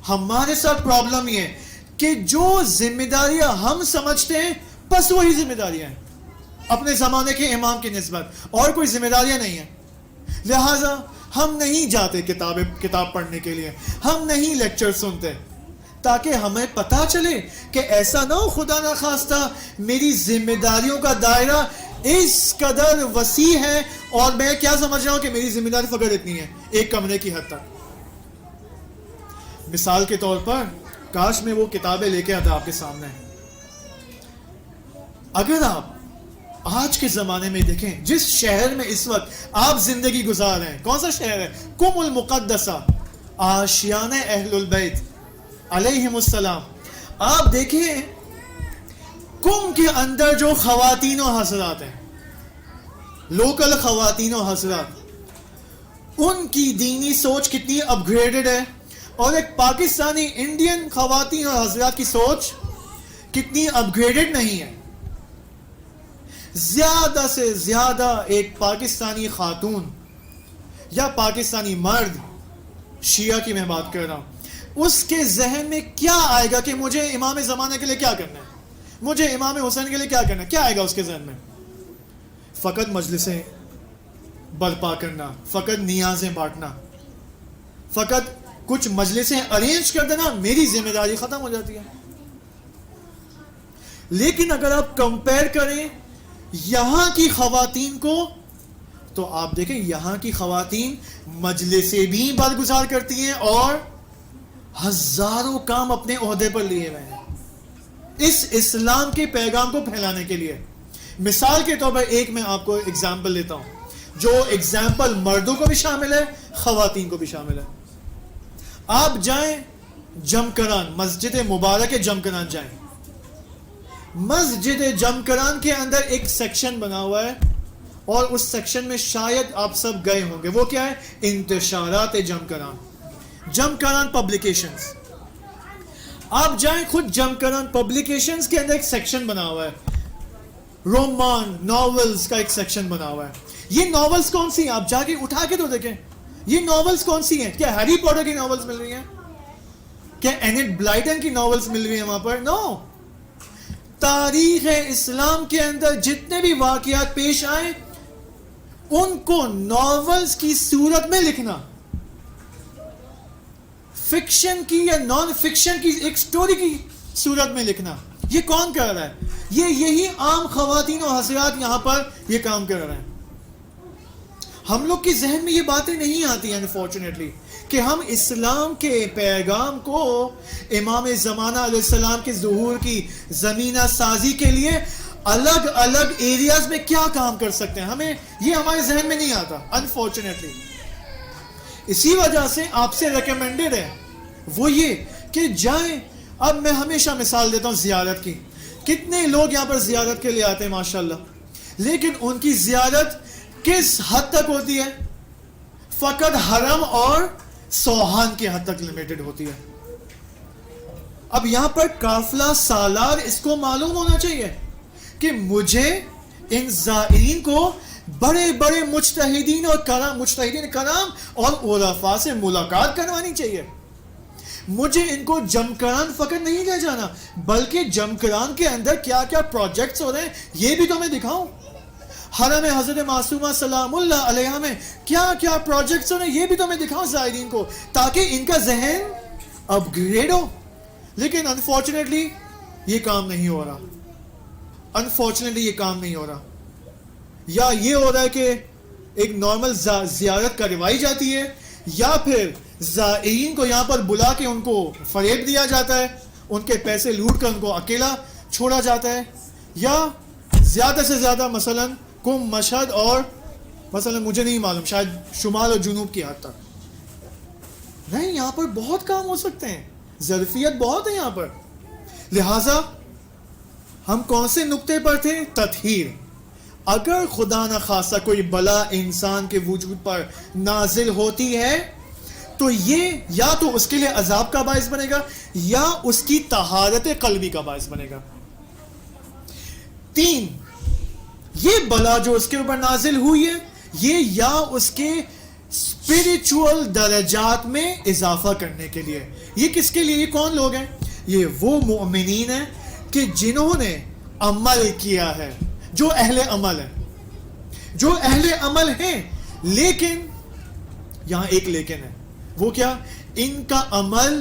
ہمارے ساتھ پرابلم یہ ہے کہ جو ذمہ داریاں ہم سمجھتے ہیں بس وہی ذمہ داریاں ہیں اپنے زمانے کے امام کی نسبت، اور کوئی ذمہ داریاں نہیں ہیں. لہٰذا ہم نہیں جاتے کتاب پڑھنے کے لیے، ہم نہیں لیکچر سنتے، تاکہ ہمیں پتہ چلے کہ ایسا نہ ہو خدا نہ خواستہ میری ذمہ داریوں کا دائرہ اس قدر وسیع ہے اور میں کیا سمجھ رہا ہوں کہ میری ذمہ داری فقط اتنی ہے ایک کمرے کی حد تک. مثال کے طور پر کاش میں وہ کتابیں لے کے آتا آپ کے سامنے. اگر آپ آج کے زمانے میں دیکھیں جس شہر میں اس وقت آپ زندگی گزار رہے ہیں، کون سا شہر ہے؟ قم المقدسہ، آشیان اہل البیت علیہم السلام. آپ دیکھیں قم کے اندر جو خواتین و حضرات ہیں، لوکل خواتین و حضرات، ان کی دینی سوچ کتنی اپ گریڈڈ ہے، اور ایک پاکستانی انڈین خواتین اور حضرات کی سوچ کتنی اپ گریڈڈ نہیں ہے. زیادہ سے زیادہ ایک پاکستانی خاتون یا پاکستانی مرد، شیعہ کی میں بات کر رہا ہوں، اس کے ذہن میں کیا آئے گا کہ مجھے امام زمانہ کے لیے کیا کرنا ہے، مجھے امام حسین کے لیے کیا کرنا ہے؟ کیا آئے گا اس کے ذہن میں؟ فقط مجلسیں برپا کرنا، فقط نیازیں بانٹنا، فقط کچھ مجلسیں ارینج کر دینا، میری ذمہ داری ختم ہو جاتی ہے. لیکن اگر آپ کمپیئر کریں یہاں کی خواتین کو تو آپ دیکھیں یہاں کی خواتین مجلسیں بھی برگزار کرتی ہیں اور ہزاروں کام اپنے عہدے پر لیے ہوئے ہیں اس اسلام کے پیغام کو پھیلانے کے لیے. مثال کے طور پر ایک میں آپ کو اگزامپل لیتا ہوں جو اگزامپل مردوں کو بھی شامل ہے، خواتین کو بھی شامل ہے. آپ جائیں جمکران، مسجد مبارک جمکران جائیں. مسجد جمکران کے اندر ایک سیکشن بنا ہوا ہے اور اس سیکشن میں شاید آپ سب گئے ہوں گے. وہ کیا ہے؟ انتشارات جمکران، جمکران پبلیکیشنز. آپ جائیں خود جمکران پبلیکیشنز کے اندر ایک سیکشن بنا ہوا ہے، رومان ناولز کا ایک سیکشن بنا ہوا ہے. یہ ناولز کون سی ہیں؟ آپ جا کے اٹھا کے تو دیکھیں یہ ناولز کون سی ہیں. کیا ہیری پوٹر کی ناولز مل رہی ہیں؟ کیا اینٹ بلائٹن کی ناولز مل رہی ہیں وہاں پر؟ نو. تاریخ اسلام کے اندر جتنے بھی واقعات پیش آئے ان کو ناولز کی صورت میں لکھنا، فکشن کی یا نان فکشن کی ایک سٹوری کی صورت میں لکھنا، یہ کون کر رہا ہے؟ یہی عام خواتین و حضرات یہاں پر یہ کام کر رہے ہیں. ہم لوگ کے ذہن میں یہ باتیں نہیں آتی ہیں انفارچونیٹلی کہ ہم اسلام کے پیغام کو امام زمانہ علیہ السلام کے ظہور کی زمینہ سازی کے لیے الگ الگ ایریاز میں کیا کام کر سکتے ہیں، ہمیں یہ ہمارے ذہن میں نہیں آتا انفارچونیٹلی. اسی وجہ سے آپ سے ریکمینڈڈ ہے وہ یہ کہ جائیں. اب میں ہمیشہ مثال دیتا ہوں زیارت کی. کتنے لوگ یہاں پر زیارت کے لیے آتے ہیں ماشاءاللہ، لیکن ان کی زیارت کس حد تک ہوتی ہے؟ فقط حرم اور سوہان کی حد تک لمیٹڈ ہوتی ہے. اب یہاں پر قافلہ سالار اس کو معلوم ہونا چاہیے کہ مجھے ان زائرین کو بڑے بڑے مجتہدین کرام اور عرفاء سے ملاقات کروانی چاہیے. مجھے ان کو جمکران فقط نہیں لے جانا، بلکہ جمکران کے اندر کیا کیا پروجیکٹس ہو رہے ہیں یہ بھی تو میں دکھاؤں. حرم حضرت معصومہ سلام اللہ علیہ میں کیا کیا پروجیکٹس ہو رہے ہیں یہ بھی تو میں دکھاؤں زائرین کو، تاکہ ان کا ذہن اپ گریڈ ہو. لیکن انفارچونیٹلی یہ کام نہیں ہو رہا. انفارچونیٹلی یہ کام نہیں ہو رہا. یا یہ ہو رہا ہے کہ ایک نارمل زیارت کروائی جاتی ہے، یا پھر زائرین کو یہاں پر بلا کے ان کو فریب دیا جاتا ہے، ان کے پیسے لوٹ کر ان کو اکیلا چھوڑا جاتا ہے. یا زیادہ سے زیادہ مثلا کم مشہد اور مثلا مجھے نہیں معلوم شاید شمال اور جنوب کی حد تک. نہیں، یہاں پر بہت کام ہو سکتے ہیں، ظرفیت بہت ہے یہاں پر. لہٰذا ہم کون سے نقطے پر تھے؟ تطہیر. اگر خدا نہ خواستہ کوئی بلا انسان کے وجود پر نازل ہوتی ہے تو یہ یا تو اس کے لیے عذاب کا باعث بنے گا یا اس کی طہارت قلبی کا باعث بنے گا. 3، یہ بلا جو اس کے اوپر نازل ہوئی ہے یہ یا اس کے اسپرچول درجات میں اضافہ کرنے کے لیے. یہ کس کے لیے؟ یہ کون لوگ ہیں؟ یہ وہ مؤمنین ہیں کہ جنہوں نے عمل کیا ہے، جو اہل عمل ہیں، جو اہل عمل ہیں. لیکن یہاں ایک لیکن ہے. وہ کیا؟ ان کا عمل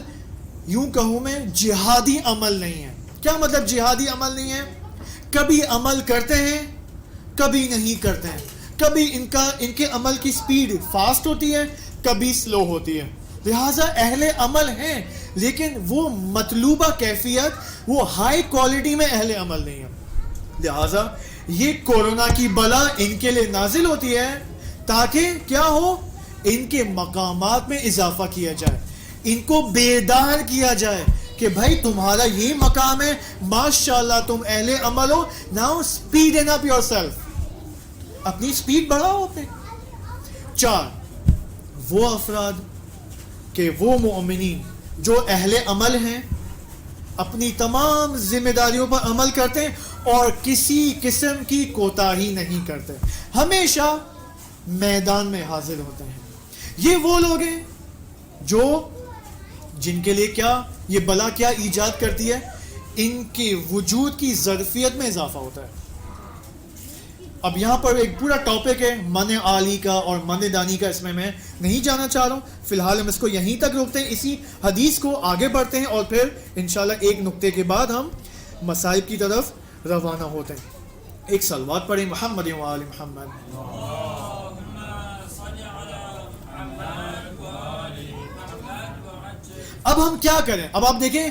یوں کہوں میں جہادی عمل نہیں ہے. کیا مطلب جہادی عمل نہیں ہے؟ کبھی عمل کرتے ہیں کبھی نہیں کرتے ہیں. کبھی ان کے عمل کی سپیڈ فاسٹ ہوتی ہے، کبھی سلو ہوتی ہے. لہٰذا اہل عمل ہیں لیکن وہ مطلوبہ کیفیت، وہ ہائی کوالٹی میں اہل عمل نہیں ہے. لہٰذا یہ کورونا کی بلا ان کے لیے نازل ہوتی ہے تاکہ کیا ہو؟ ان کے مقامات میں اضافہ کیا جائے، ان کو بیدار کیا جائے کہ بھائی تمہارا یہ مقام ہے، ماشاءاللہ تم اہل عمل ہو، now speed up yourself, اپنی اسپیڈ بڑھاؤ اپنے. 4، وہ افراد کہ وہ مومنین جو اہل عمل ہیں، اپنی تمام ذمہ داریوں پر عمل کرتے ہیں اور کسی قسم کی کوتاہی نہیں کرتے، ہمیشہ میدان میں حاضر ہوتے ہیں. یہ وہ لوگ ہیں جو جن کے لیے کیا یہ بلا کیا ایجاد کرتی ہے؟ ان کے وجود کی ظرفیت میں اضافہ ہوتا ہے. اب یہاں پر ایک پورا ٹاپک ہے من عالی کا اور من دانی کا، اس میں نہیں جانا چاہ رہا ہوں. فی الحال ہم اس کو یہیں تک روکتے ہیں، اسی حدیث کو آگے بڑھتے ہیں اور پھر انشاءاللہ ایک نقطے کے بعد ہم مصائب کی طرف روانہ ہوتے ہیں. ایک صلوات پڑھیں محمد و آل محمد. اب ہم کیا کریں؟ اب آپ دیکھیں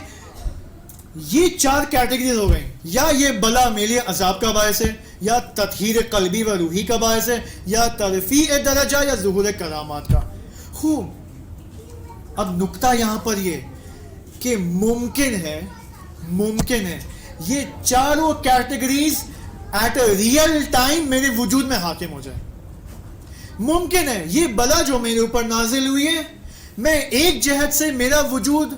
یہ 4 کیٹیگریز ہو گئیں. یا یہ بلا میرے عذاب کا باعث ہے، یا تطہیر قلبی و روحی کا باعث ہے، یا ترفیع درجہ، یا ظہور کرامات کا. خوب. اب نقطہ یہاں پر یہ کہ ممکن ہے یہ چاروں categories at a real time میرے وجود میں حاکم ہو جائے. ممکن ہے یہ بلا جو میرے اوپر نازل ہوئی ہے، میں ایک جہت سے میرا وجود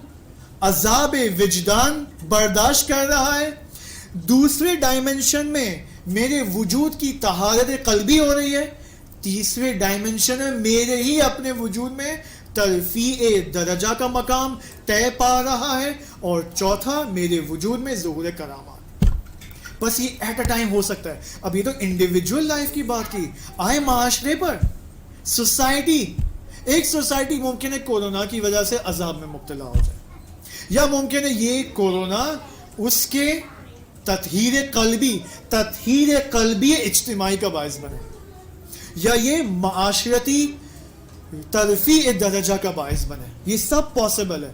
عذاب وجدان برداشت کر رہا ہے، دوسرے ڈائمنشن میں میرے وجود کی طہارت قلبی ہو رہی ہے، تیسرے ڈائمنشن میں میرے ہی اپنے وجود میں ترفیع درجہ کا مقام طے پا رہا ہے، اور چوتھا میرے وجود میں ظہور کرامات. بس یہ ایٹ اے ٹائم ہو سکتا ہے. اب یہ تو انڈیویجول لائف کی بات کی، آئے معاشرے پر. سوسائٹی، ایک سوسائٹی ممکن ہے کورونا کی وجہ سے عذاب میں مبتلا ہو جائے، یا ممکن ہے یہ کورونا اس کے تطہیر قلبی اجتماعی کا باعث بنے، یا یہ معاشرتی ترفیع درجہ کا باعث بنے. یہ سب پاسبل ہے.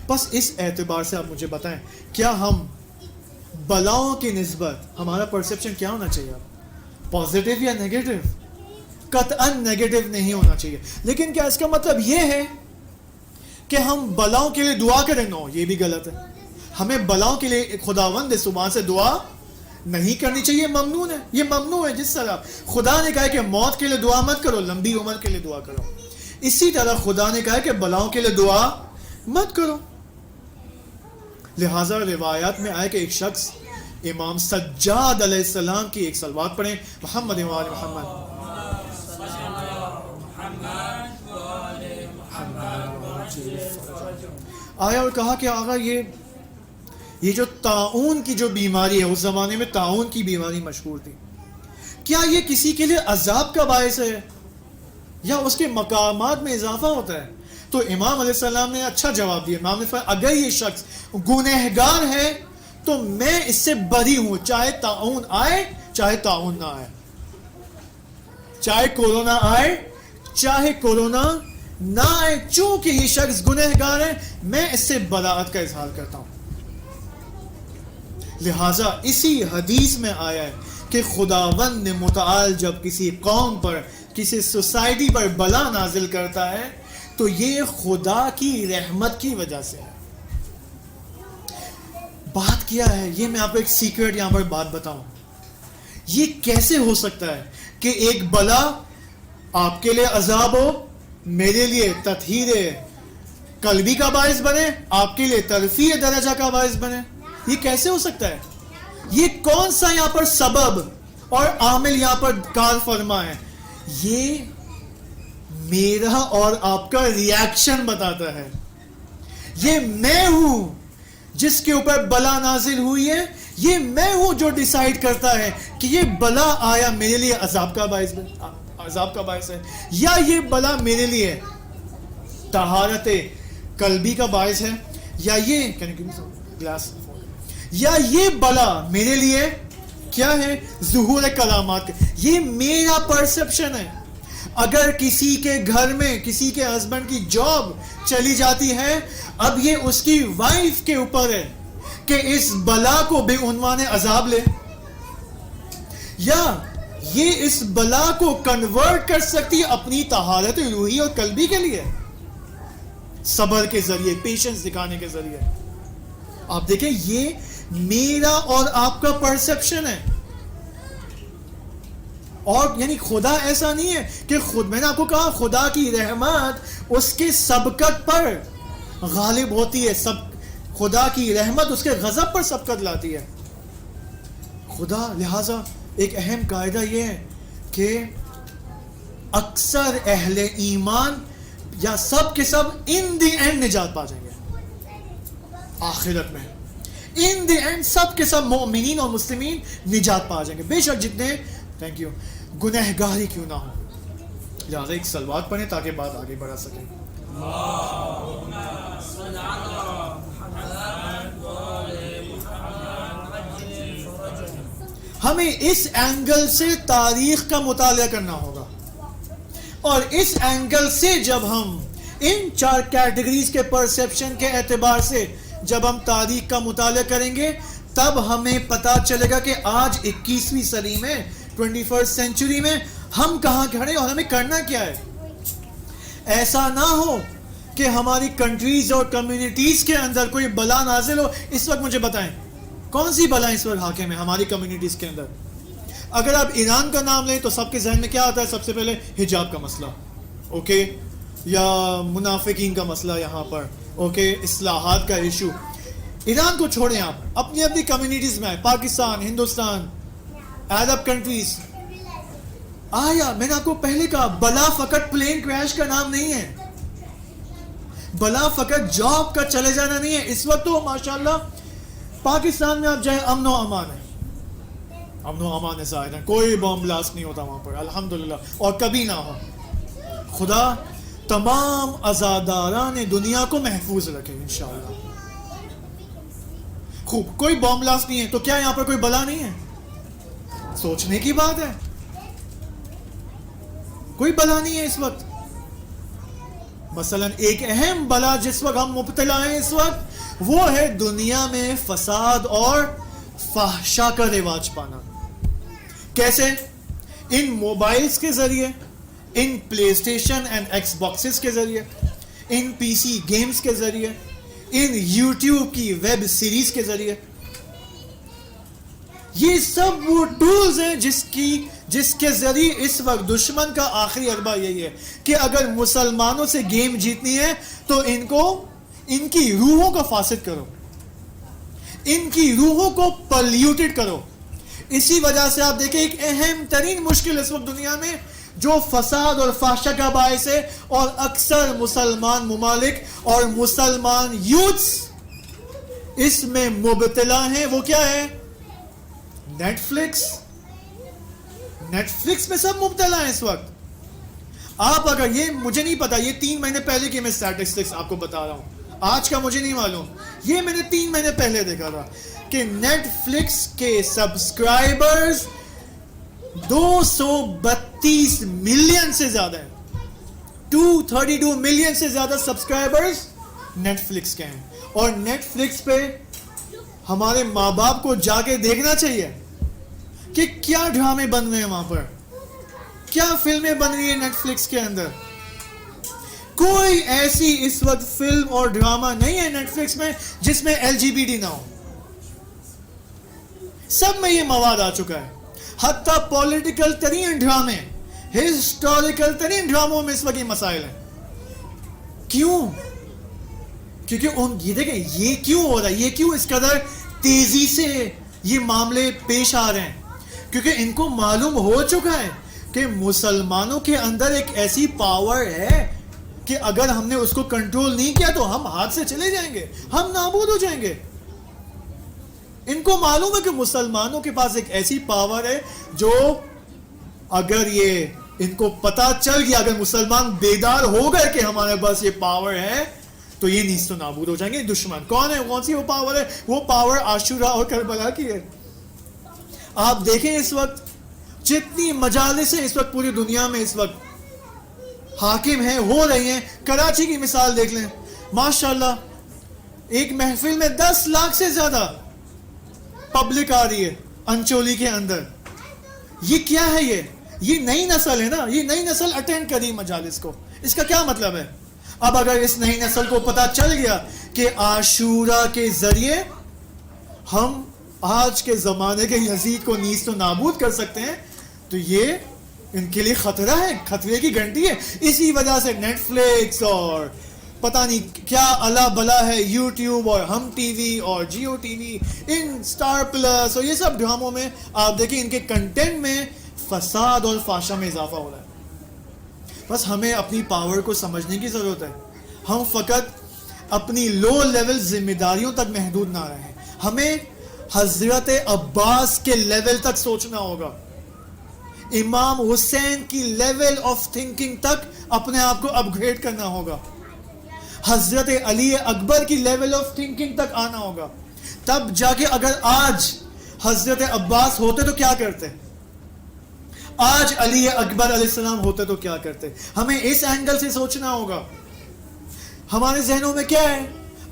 بس اس اعتبار سے آپ مجھے بتائیں، کیا ہم بلاؤں کی نسبت ہمارا پرسیپشن کیا ہونا چاہیے؟ پازیٹیو یا نیگیٹو؟ قطعاً نیگیٹو نہیں ہونا چاہیے. لیکن کیا اس کا مطلب یہ ہے کہ ہم بلاؤں کے لیے دعا کریں؟ نو، یہ بھی غلط ہے. ہمیں بلاؤں کے لیے خداوند زبان سے دعا نہیں کرنی چاہیے، ممنوع ہے. یہ ممنوع ہے. جس طرح خدا نے کہا کہ موت کے لیے دعا مت کرو، لمبی عمر کے لیے دعا کرو، اسی طرح خدا نے کہا کہ بلاؤں کے لیے دعا مت کرو. لہٰذا روایات میں آئے کہ ایک شخص امام سجاد علیہ السلام کی ایک صلوات پڑھیں، محمد و آل محمد، آیا اور کہا کہ آقا یہ جو طاعون کی جو بیماری ہے، اس زمانے میں طاعون کی بیماری مشہور تھی، کیا یہ کسی کے لیے عذاب کا باعث ہے یا اس کے مقامات میں اضافہ ہوتا ہے؟ تو امام علیہ السلام نے اچھا جواب دیا. امام نے فرمایا اگر یہ شخص گنہگار ہے تو میں اس سے بری ہوں، چاہے طاعون آئے چاہے طاعون نہ آئے، چاہے کورونا آئے چاہے کورونا نہ آئے، چونکہ یہ شخص گنہگار ہے میں اس سے براءت کا اظہار کرتا ہوں. لہٰذا اسی حدیث میں آیا ہے کہ خداوند متعال جب کسی قوم پر، کسی سوسائٹی پر بلا نازل کرتا ہے تو یہ خدا کی رحمت کی وجہ سے ہے. بات کیا ہے یہ، میں آپ کو ایک سیکرٹ یہاں پر بات بتاؤں. یہ کیسے ہو سکتا ہے کہ ایک بلا آپ کے لیے عذاب ہو، میرے لیے تطہیر قلبی کا باعث بنے، آپ کے لیے ترفیع درجہ کا باعث بنے؟ یہ کیسے ہو سکتا ہے؟ یہ کون سا یہاں پر سبب اور عامل یہاں پر کار فرما ہے؟ یہ میرا اور آپ کا ریاکشن بتاتا ہے. یہ میں ہوں جس کے اوپر بلا نازل ہوئی ہے، یہ میں ہوں جو ڈیسائیڈ کرتا ہے کہ یہ بلا آیا میرے لیے عذاب کا باعث ہے یا یہ بلا میرے لیے طہارت قلبی کا باعث ہے، یا یہ بلا میرے لیے کیا ہے، ظہور کلامات کا. یہ میرا پرسپشن ہے. اگر کسی کے گھر میں کسی کے ہسبینڈ کی جاب چلی جاتی ہے، اب یہ اس کی وائف کے اوپر ہے کہ اس بلا کو بے عنوان عذاب لے، یا یہ اس بلا کو کنورٹ کر سکتی ہے اپنی طہارت روحی اور قلبی کے لیے، صبر کے ذریعے، پیشنس دکھانے کے ذریعے. آپ دیکھیں یہ میرا اور آپ کا پرسپشن ہے. اور یعنی خدا ایسا نہیں ہے کہ میں نے آپ کو کہا خدا کی رحمت اس کے سبقت پر غالب ہوتی ہے، خدا کی رحمت اس کے غضب پر سبقت لاتی ہے. خدا لہٰذا ایک اہم قاعدہ یہ ہے کہ اکثر اہل ایمان یا سب کے سب ان دی اینڈ نجات پا جائیں گے آخرت میں. ان دی اینڈ سب کے سب مومنین اور مسلمین نجات پا جائیں گے، بے شک جتنے گنہگاری کیوں نہ ہو. لہٰذا ایک صلوات پڑھیں تاکہ بات آگے بڑھا سکیں. ہمیں اس اینگل سے تاریخ کا مطالعہ کرنا ہوگا، اور اس اینگل سے جب ہم ان 4 کیٹیگریز کے پرسیپشن کے اعتبار سے جب ہم تاریخ کا مطالعہ کریں گے تب ہمیں پتا چلے گا کہ آج 21ویں صدی میں 21st سینچری میں ہم کہاں کھڑے اور ہمیں کرنا کیا ہے. ایسا نہ ہو کہ ہماری کنٹریز اور کمیونٹیز کے اندر کوئی بلا نازل ہو. اس وقت مجھے بتائیں کون سی بلا اس وقت حاکم ہے ہماری کمیونٹیز کے اندر؟ اگر آپ ایران کا نام لیں تو سب کے ذہن میں کیا آتا ہے؟ سب سے پہلے حجاب کا مسئلہ، اوکے، یا منافقین کا مسئلہ یہاں پر، اوکے، اصلاحات کا ایشو. ایران کو چھوڑیں، آپ اپنی اپنی کمیونٹیز میں، پاکستان، ہندوستان، عرب کنٹریز. آیا میں نے آپ کو پہلے کہا بلا فقط پلین کریش کا نام نہیں ہے، بلا فقط جاب کا چلے جانا نہیں ہے. اس وقت تو ماشاءاللہ پاکستان میں آپ جائیں امن و امان ہے، امن و امان ہے ظاہر ہے، کوئی بم بلاسٹ نہیں ہوتا وہاں پر الحمدللہ، اور کبھی نہ ہو. خدا تمام عزاداران دنیا کو محفوظ رکھے انشاءاللہ. خوب، کوئی بم بلاسٹ نہیں ہے تو کیا یہاں پر کوئی بلا نہیں ہے؟ سوچنے کی بات ہے. کوئی بلا نہیں ہے اس وقت. مثلا ایک اہم بلا جس وقت ہم مبتلا ہیں اس وقت وہ ہے دنیا میں فساد اور فحشا کا رواج پانا. کیسے؟ ان موبائلز کے ذریعے, ان پلے اسٹیشن اینڈ ایکس باکسز کے ذریعے, ان پی سی گیمز کے ذریعے, ان یوٹیوب کی ویب سیریز کے ذریعے. یہ سب وہ ٹولز ہیں جس کے ذریعے اس وقت دشمن کا آخری اربا یہی ہے کہ اگر مسلمانوں سے گیم جیتنی ہے تو ان کی روحوں کو فاسد کرو, ان کی روحوں کو پلیوٹڈ کرو. اسی وجہ سے آپ دیکھیں ایک اہم ترین مشکل اس وقت دنیا میں جو فساد اور فحشا کا باعث ہے, اور اکثر مسلمان ممالک اور مسلمان یوتھس اس میں مبتلا ہیں, وہ کیا ہے؟ Net flicks. نیٹ فلکس میں سب مبتلا ہیں اس وقت. آپ اگر, یہ مجھے نہیں پتا, یہ 3 مہینے پہلے کی میں اسٹیٹسٹکس آپ کو بتا رہا ہوں, آج کا مجھے نہیں معلوم, یہ میں نے 3 مہینے پہلے دیکھا تھا کہ نیٹ فلکس کے سبسکرائبرز 232 ملین سے زیادہ ہیں. 232 ملین سے زیادہ سبسکرائبرز نیٹ فلکس کے ہیں. اور نیٹ فلکس پہ ہمارے ماں باپ کو جا کے دیکھنا چاہیے کہ کیا ڈرامے بن رہے ہیں وہاں پر, کیا فلمیں بن رہی ہیں نیٹ فلکس کے اندر. کوئی ایسی اس وقت فلم اور ڈرامہ نہیں ہے نیٹ فلکس میں جس میں LGBT نہ ہو. سب میں یہ مواد آ چکا ہے. حتیٰ پولیٹیکل ترین ڈرامے, ہسٹوریکل ترین ڈراموں میں اس وقت یہ مسائل ہیں. کیوں؟ کیونکہ یہ دیکھیں یہ کیوں ہو رہا ہے, یہ کیوں اس قدر تیزی سے یہ معاملے پیش آ رہے ہیں؟ کیونکہ ان کو معلوم ہو چکا ہے کہ مسلمانوں کے اندر ایک ایسی پاور ہے کہ اگر ہم نے اس کو کنٹرول نہیں کیا تو ہم ہاتھ سے چلے جائیں گے, ہم نابود ہو جائیں گے. ان کو معلوم ہے کہ مسلمانوں کے پاس ایک ایسی پاور ہے جو اگر یہ ان کو پتا چل گیا, اگر مسلمان بیدار ہو گئے کہ ہمارے پاس یہ پاور ہے تو یہ نیست و نابود ہو جائیں گے. دشمن کون ہے؟ کون سی وہ پاور ہے؟ وہ پاور عاشورہ اور کربلا کی ہے. آپ دیکھیں اس وقت جتنی مجالس ہیں اس وقت پوری دنیا میں اس وقت حاکم ہیں, ہو رہی ہیں. کراچی کی مثال دیکھ لیں, ماشاءاللہ ایک محفل میں 10 لاکھ سے زیادہ پبلک آ رہی ہے انچولی کے اندر. یہ کیا ہے؟ یہ نئی نسل ہے نا, یہ نئی نسل اٹینڈ کری مجالس کو. اس کا کیا مطلب ہے؟ اب اگر اس نئی نسل کو پتا چل گیا کہ عاشورہ کے ذریعے ہم آج کے زمانے کے یزید کو نیست و نابود کر سکتے ہیں تو یہ ان کے لیے خطرہ ہے, خطرے کی گھنٹی ہے. اسی وجہ سے نیٹ فلکس اور پتہ نہیں کیا اللہ بلا ہے, یوٹیوب اور ہم ٹی وی اور جیو ٹی وی, ان سٹار پلس اور یہ سب ڈراموں میں آپ دیکھیں ان کے کنٹینٹ میں فساد اور فحشا میں اضافہ ہو رہا ہے. بس ہمیں اپنی پاور کو سمجھنے کی ضرورت ہے. ہم فقط اپنی لو لیول ذمہ داریوں تک محدود نہ رہیں, ہمیں حضرت عباس کے لیول تک سوچنا ہوگا, امام حسین کی لیول آف تھنکنگ تک اپنے آپ کو اپ گریڈ کرنا ہوگا, حضرت علی اکبر کی لیول آف تھنکنگ تک آنا ہوگا. تب جا کے اگر آج حضرت عباس ہوتے تو کیا کرتے, آج علی اکبر علیہ السلام ہوتے تو کیا کرتے. ہمیں اس اینگل سے سوچنا ہوگا. ہمارے ذہنوں میں کیا ہے,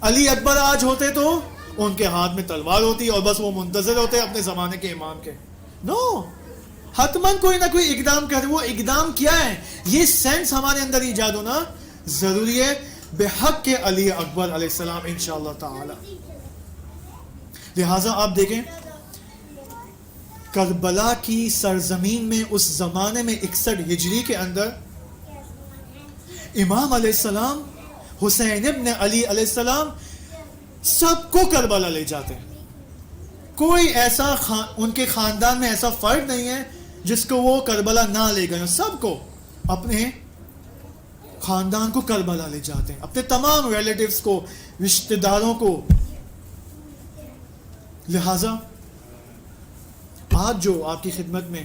علی اکبر آج ہوتے تو ان کے ہاتھ میں تلوار ہوتی اور بس وہ منتظر ہوتے اپنے زمانے کے امام کے. نو, حتماً کوئی نہ کوئی اقدام کرے. وہ اقدام کیا ہے, یہ سینس ہمارے اندر ایجاد ہونا ضروری ہے بحق کے علی اکبر علیہ السلام انشاءاللہ تعالی. لہٰذا آپ دیکھیں کربلا کی سرزمین میں اس زمانے میں 61 ہجری کے اندر امام علیہ السلام, حسین ابن علی علیہ السلام سب کو کربلا لے جاتے ہیں. کوئی ایسا ان کے خاندان میں ایسا فرد نہیں ہے جس کو وہ کربلا نہ لے گئے. سب کو, اپنے خاندان کو کربلا لے جاتے ہیں, اپنے تمام ریلیٹیوز کو, رشتہ داروں کو. لہذا آج جو آپ کی خدمت میں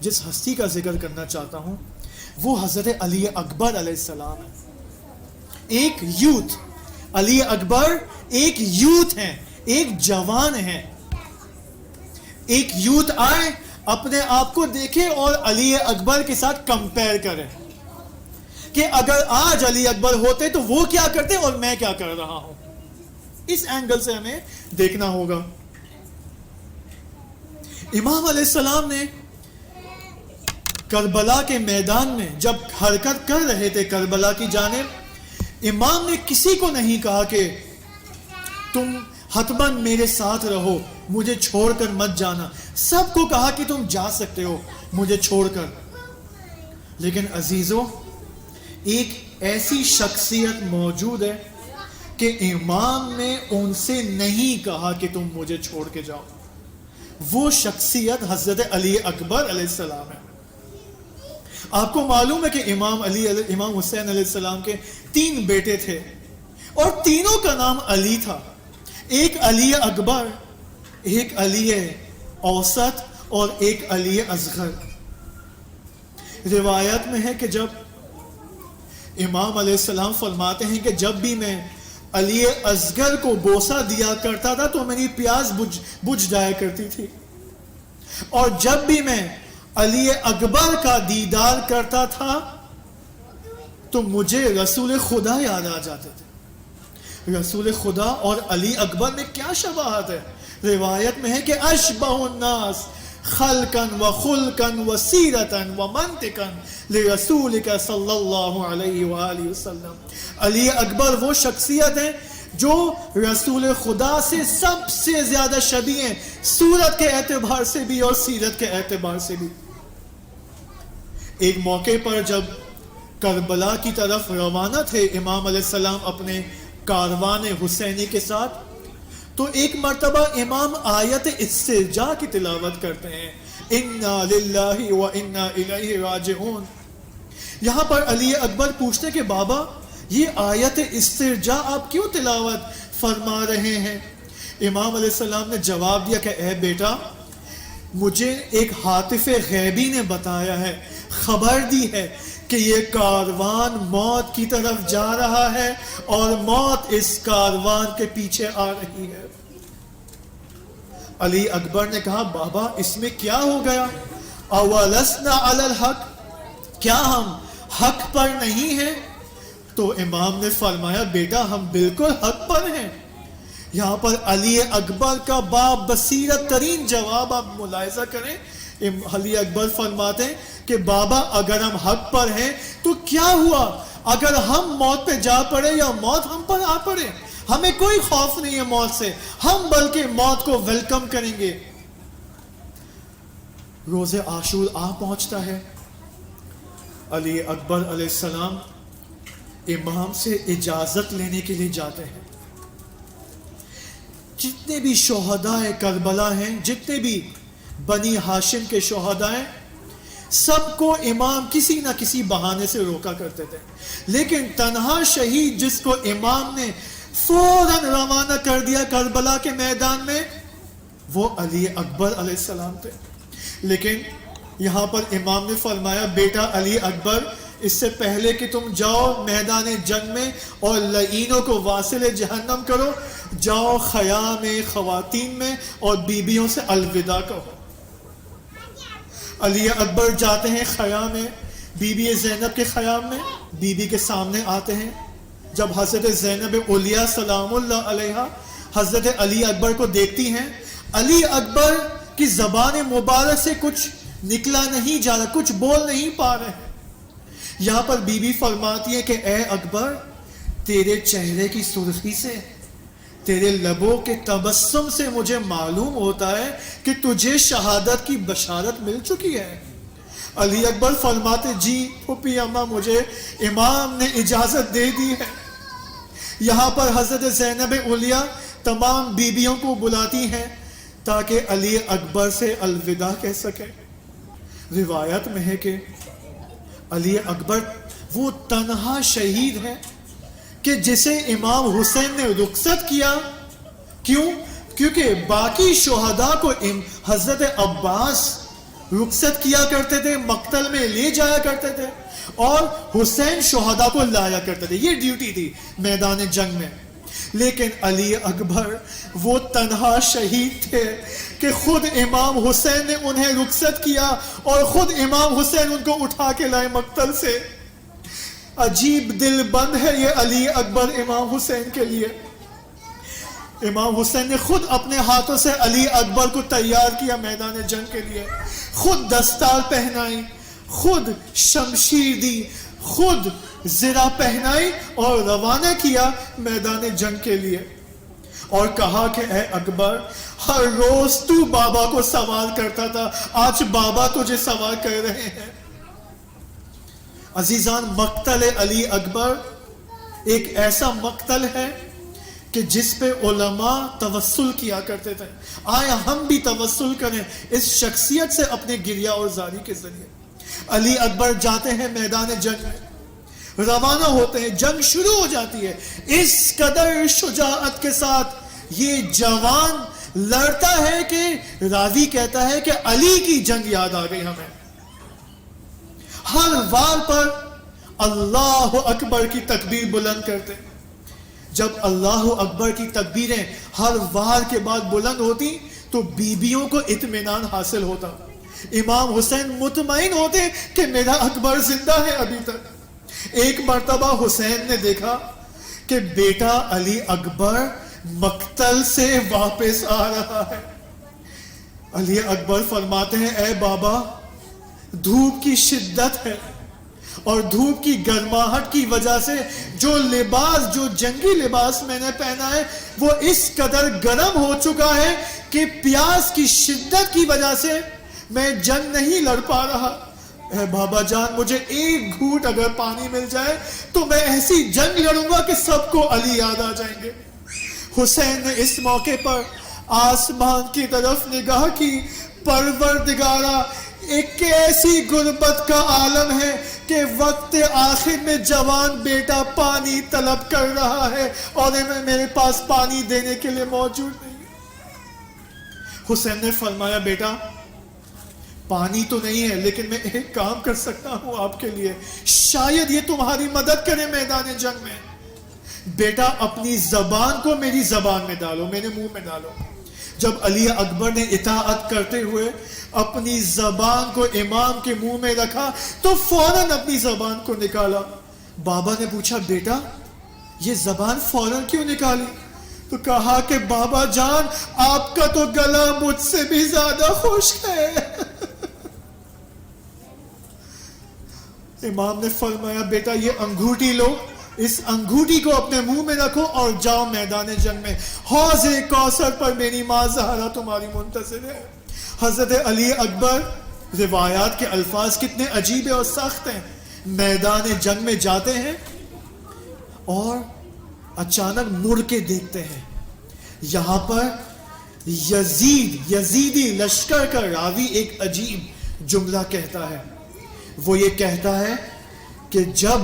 جس ہستی کا ذکر کرنا چاہتا ہوں وہ حضرت علی اکبر علیہ السلام ہے. ایک یوتھ, علی اکبر ایک یوتھ ہیں, ایک جوان ہیں. ایک یوتھ آئے, اپنے آپ کو دیکھے اور علی اکبر کے ساتھ کمپیئر کریں کہ اگر آج علی اکبر ہوتے تو وہ کیا کرتے اور میں کیا کر رہا ہوں. اس اینگل سے ہمیں دیکھنا ہوگا. امام علیہ السلام نے کربلا کے میدان میں جب حرکت کر رہے تھے کربلا کی جانب، امام نے کسی کو نہیں کہا کہ تم حتماً میرے ساتھ رہو، مجھے چھوڑ کر مت جانا. سب کو کہا کہ تم جا سکتے ہو مجھے چھوڑ کر. لیکن عزیزو، ایک ایسی شخصیت موجود ہے کہ امام نے ان سے نہیں کہا کہ تم مجھے چھوڑ کے جاؤ. وہ شخصیت حضرت علی اکبر علیہ السلام ہے. آپ کو معلوم ہے کہ امام حسین علیہ السلام کے 3 بیٹے تھے اور تینوں کا نام علی تھا. ایک علی اکبر، ایک علی اوسط اور ایک علی اصغر. روایت میں ہے کہ جب امام علیہ السلام فرماتے ہیں کہ جب بھی میں علی اصغر کو بوسہ دیا کرتا تھا تو میری پیاس بجھ جایا کرتی تھی، اور جب بھی میں علی اکبر کا دیدار کرتا تھا تو مجھے رسول خدا یاد آ جاتے تھے. رسول خدا اور علی اکبر میں کیا شباہت ہے. روایت میں ہے کہ اشبہ الناس خلقا و خلقا و سیرتا و منطقا لرسولک صلی اللہ علیہ وآلہ وسلم. علی اکبر وہ شخصیت ہے جو رسول خدا سے سب سے زیادہ شبیہ ہیں، صورت کے اعتبار سے بھی اور سیرت کے اعتبار سے بھی. ایک موقع پر جب کربلا کی طرف روانہ تھے امام علیہ السلام اپنے کاروان حسینی کے ساتھ، تو ایک مرتبہ امام آیت استرجاع کی تلاوت کرتے ہیں، انا للہ و انا الیہ راجعون. یہاں پر علی اکبر پوچھتے کہ بابا یہ آیت استرجاع آپ کیوں تلاوت فرما رہے ہیں؟ امام علیہ السلام نے جواب دیا کہ اے بیٹا، مجھے ایک حاطف غیبی نے بتایا ہے، خبر دی ہے کہ یہ کاروان موت کی طرف جا رہا ہے اور موت اس کاروان کے پیچھے آ رہی ہے. علی اکبر نے کہا بابا اس میں کیا ہو گیا؟ اولسنا علی الحق، کیا ہم حق پر نہیں ہیں؟ تو امام نے فرمایا بیٹا ہم بالکل حق پر ہیں. یہاں پر علی اکبر کا با بصیرت ترین جواب آپ ملاحظہ کریں. علی اکبر فرماتے ہیں کہ بابا اگر ہم حق پر ہیں تو کیا ہوا اگر ہم موت پہ جا پڑے یا موت ہم پر آ پڑے؟ ہمیں کوئی خوف نہیں ہے موت سے، ہم بلکہ موت کو ویلکم کریں گے. روز عاشور آ پہنچتا ہے. علی اکبر علیہ السلام امام سے اجازت لینے کے لیے جاتے ہیں. جتنے بھی شہداء کربلا ہیں، جتنے بھی بنی ہاشم کے شہداء ہیں، سب کو امام کسی نہ کسی بہانے سے روکا کرتے تھے، لیکن تنہا شہید جس کو امام نے فوراً روانہ کر دیا کربلا کے میدان میں، وہ علی اکبر علیہ السلام تھے. لیکن یہاں پر امام نے فرمایا بیٹا علی اکبر، اس سے پہلے کہ تم جاؤ میدان جنگ میں اور لعینوں کو واصل جہنم کرو، جاؤ خیام خواتین میں اور بیبیوں سے الوداع کہو. علی اکبر جاتے ہیں خیام میں، بی بی زینب کے خیام میں، بی بی کے سامنے آتے ہیں. جب حضرت زینب علیہ سلام اللہ علیہا حضرت علی اکبر کو دیکھتی ہیں، علی اکبر کی زبان مبارک سے کچھ نکلا نہیں جا رہا، کچھ بول نہیں پا رہے. یہاں پر بی بی فرماتی ہے کہ اے اکبر، تیرے چہرے کی سرخی سے، تیرے لبوں کے تبسم سے مجھے معلوم ہوتا ہے کہ تجھے شہادت کی بشارت مل چکی ہے. علی اکبر فرماتے جی پھوپھی اماں مجھے امام نے اجازت دے دی ہے. یہاں پر حضرت زینب علیہ تمام بیبیوں کو بلاتی ہیں تاکہ علی اکبر سے الوداع کہہ سکیں. روایت میں ہے کہ علی اکبر وہ تنہا شہید ہے کہ جسے امام حسین نے رخصت کیا. کیوں؟ کیونکہ باقی شہداء کو حضرت عباس رخصت کیا کرتے تھے، مقتل میں لے جایا کرتے تھے، اور حسین شہداء کو لایا کرتے تھے. یہ ڈیوٹی تھی میدان جنگ میں. لیکن علی اکبر وہ تنہا شہید تھے کہ خود امام حسین نے انہیں رخصت کیا اور خود امام حسین ان کو اٹھا کے لائے مقتل سے. عجیب دل بند ہے یہ علی اکبر امام حسین کے لیے. امام حسین نے خود اپنے ہاتھوں سے علی اکبر کو تیار کیا میدان جنگ کے لیے، خود دستار پہنائی، خود شمشیر دی، خود زرہ پہنائی اور روانہ کیا میدان جنگ کے لیے، اور کہا کہ اے اکبر، ہر روز تو بابا کو سوار کرتا تھا، آج بابا تجھے سوار کر رہے ہیں۔ عزیزان، مقتل علی اکبر ایک ایسا مقتل ہے کہ جس پہ علماء توسل کیا کرتے تھے۔ آئے ہم بھی توسل کریں اس شخصیت سے اپنے گریہ اور زاری کے ذریعے۔ علی اکبر جاتے ہیں میدان جنگ میں، روانہ ہوتے ہیں، جنگ شروع ہو جاتی ہے۔ اس قدر شجاعت کے ساتھ یہ جوان لڑتا ہے کہ راوی کہتا ہے کہ علی کی جنگ یاد آ گئی ہمیں۔ ہر وار پر اللہ اکبر کی تکبیر بلند کرتے، جب اللہ اکبر کی تکبیریں ہر وار کے بعد بلند ہوتی تو بیویوں کو اطمینان حاصل ہوتا، امام حسین مطمئن ہوتے کہ میرا اکبر زندہ ہے ابھی تک۔ ایک مرتبہ حسین نے دیکھا کہ بیٹا علی اکبر مقتل سے واپس آ رہا ہے۔ علی اکبر فرماتے ہیں اے بابا، دھوپ کی شدت ہے اور دھوپ کی گرماہٹ کی وجہ سے جو لباس، جو جنگی لباس میں نے پہنا ہے وہ اس قدر گرم ہو چکا ہے کہ پیاس کی شدت کی وجہ سے میں جنگ نہیں لڑ پا رہا۔ اے بابا جان، مجھے ایک گھونٹ اگر پانی مل جائے تو میں ایسی جنگ لڑوں گا کہ سب کو علی یاد آ جائیں گے۔ حسین نے اس موقع پر آسمان کی طرف نگاہ کی، پروردگارا، ایک ایسی غربت کا عالم ہے کہ وقت آخر میں جوان بیٹا پانی طلب کر رہا ہے اور میرے پاس پانی دینے کے لیے موجود نہیں ہے۔ حسین نے فرمایا بیٹا، پانی تو نہیں ہے لیکن میں ایک کام کر سکتا ہوں آپ کے لیے، شاید یہ تمہاری مدد کرے میدان جنگ میں۔ بیٹا، اپنی زبان کو میری زبان میں ڈالو، میرے منہ میں ڈالو۔ جب علی اکبر نے اطاعت کرتے ہوئے اپنی زبان کو امام کے منہ میں رکھا تو فوراً اپنی زبان کو نکالا۔ بابا نے پوچھا بیٹا، یہ زبان فوراً کیوں نکالی؟ تو کہا کہ بابا جان، آپ کا تو گلا مجھ سے بھی زیادہ خشک ہے۔ امام نے فرمایا بیٹا، یہ انگوٹھی لو، اس انگوٹھی کو اپنے منہ میں رکھو اور جاؤ میدان جنگ میں، حوض کوثر پر میری ماں زہرا تمہاری منتظر ہے۔ حضرت علی اکبر، روایات کے الفاظ کتنے عجیب اور سخت ہیں، میدان جنگ میں جاتے ہیں اور اچانک مڑ کے دیکھتے ہیں، یہاں پر یزیدی لشکر کا راوی ایک عجیب جملہ کہتا ہے۔ وہ یہ کہتا ہے کہ جب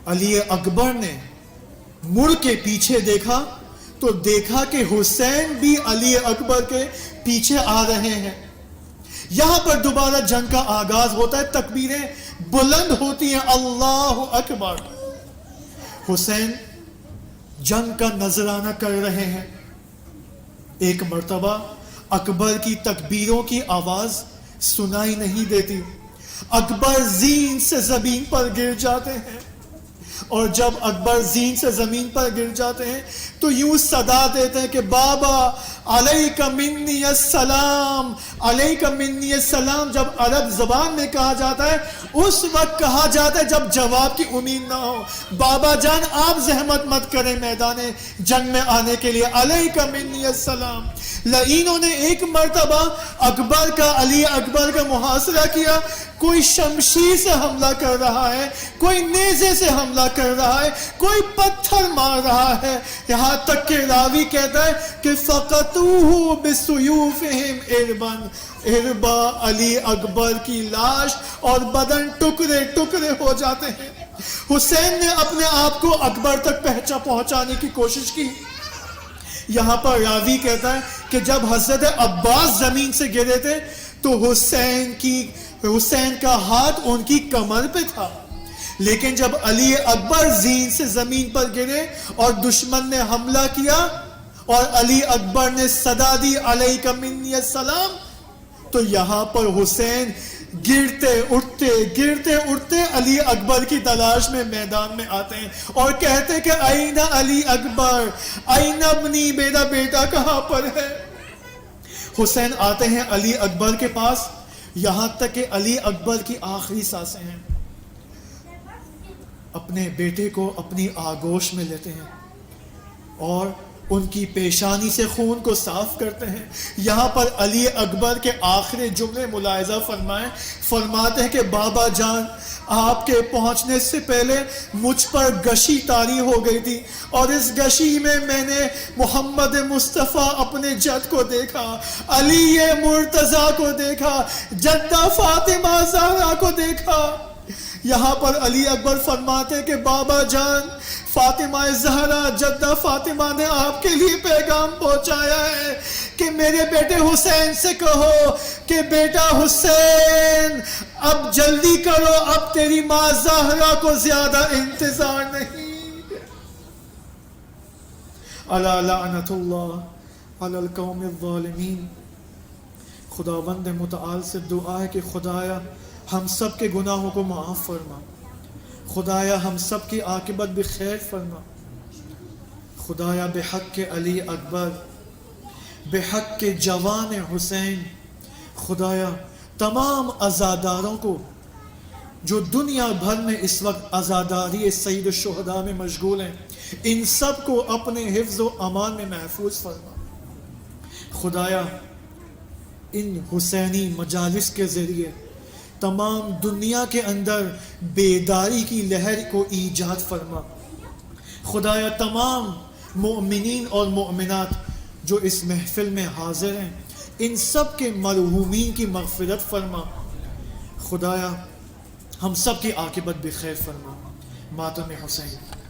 علی اکبر نے مڑ کے پیچھے دیکھا تو دیکھا کہ حسین بھی علی اکبر کے پیچھے آ رہے ہیں۔ یہاں پر دوبارہ جنگ کا آغاز ہوتا ہے، تکبیریں بلند ہوتی ہیں، اللہ اکبر۔ حسین جنگ کا نذرانہ کر رہے ہیں۔ ایک مرتبہ اکبر کی تکبیروں کی آواز سنائی نہیں دیتی، اکبر زین سے زمین پر گر جاتے ہیں، اور جب اکبر زین سے زمین پر گر جاتے ہیں تو یوں صدا دیتے ہیں کہ بابا علیک منی السلام، علیک منی السلام۔ جب عرب زبان میں کہا جاتا ہے اس وقت کہا جاتا ہے جب جواب کی امید نہ ہو، بابا جان آپ زحمت مت کریں میدان جنگ میں آنے کے لیے، علیک منی السلام۔ لعینوں نے ایک مرتبہ اکبر کا، علی اکبر کا محاصرہ کیا، کوئی شمشیر سے حملہ کر رہا ہے، کوئی نیزے سے حملہ کر رہا ہے، کوئی پتھر مار رہا ہے، یہاں تک کہ راوی کہتا ہے کہ فقطوہ بسیوفہم اربن، اربا علی اکبر کی لاش اور بدن ٹکڑے ٹکڑے ہو جاتے ہیں۔ حسین نے اپنے آپ کو اکبر تک پہنچانے کی کوشش کی۔ یہاں پر راوی کہتا ہے کہ جب حضرت عباس زمین سے گرے تھے تو حسین کا ہاتھ ان کی کمر پہ تھا، لیکن جب علی اکبر زین سے زمین پر گرے اور دشمن نے حملہ کیا اور علی اکبر نے صدا دی علیک منی السلام، تو یہاں پر حسین گرتے اٹھتے علی اکبر کی تلاش میں میدان میں آتے ہیں اور کہتے کہ این علی اکبر، این ابنی، میرا بیٹا کہاں پر ہے؟ حسین آتے ہیں علی اکبر کے پاس، یہاں تک کہ علی اکبر کی آخری سانسیں ہیں، اپنے بیٹے کو اپنی آغوش میں لیتے ہیں اور ان کی پیشانی سے خون کو صاف کرتے ہیں۔ یہاں پر علی اکبر کے آخری جملے ملاحظہ فرمائیں، فرماتے ہیں کہ بابا جان، آپ کے پہنچنے سے پہلے مجھ پر گشی طاری ہو گئی تھی اور اس گشی میں میں نے محمد مصطفیٰ اپنے جد کو دیکھا، علی مرتضیٰ کو دیکھا، جدہ فاطمہ زہرا کو دیکھا۔ یہاں پر علی اکبر فرماتے کہ بابا جان، فاطمہ زہرا جدہ فاطمہ نے آپ کے لیے پیغام پہنچایا ہے کہ میرے بیٹے حسین سے کہو کہ بیٹا حسین اب جلدی کرو، اب تیری ماں زہرا کو زیادہ انتظار نہیں۔ الا لعنت اللہ علی القوم الظالمین۔ خداوند متعال سے دعا ہے کہ خدایا ہم سب کے گناہوں کو معاف فرما، خدایا ہم سب کی عاقبت بخیر فرما، خدایا بحق کے علی اکبر، بحق کے جوان حسین، خدایا تمام عزاداروں کو جو دنیا بھر میں اس وقت عزاداری سید الشہداء میں مشغول ہیں، ان سب کو اپنے حفظ و امان میں محفوظ فرما۔ خدایا ان حسینی مجالس کے ذریعے تمام دنیا کے اندر بیداری کی لہر کو ایجاد فرما۔ خدایا تمام مؤمنین اور مؤمنات جو اس محفل میں حاضر ہیں، ان سب کے مرحومین کی مغفرت فرما۔ خدایا ہم سب کی عاقبت بخیر فرما۔ ماتم حسین۔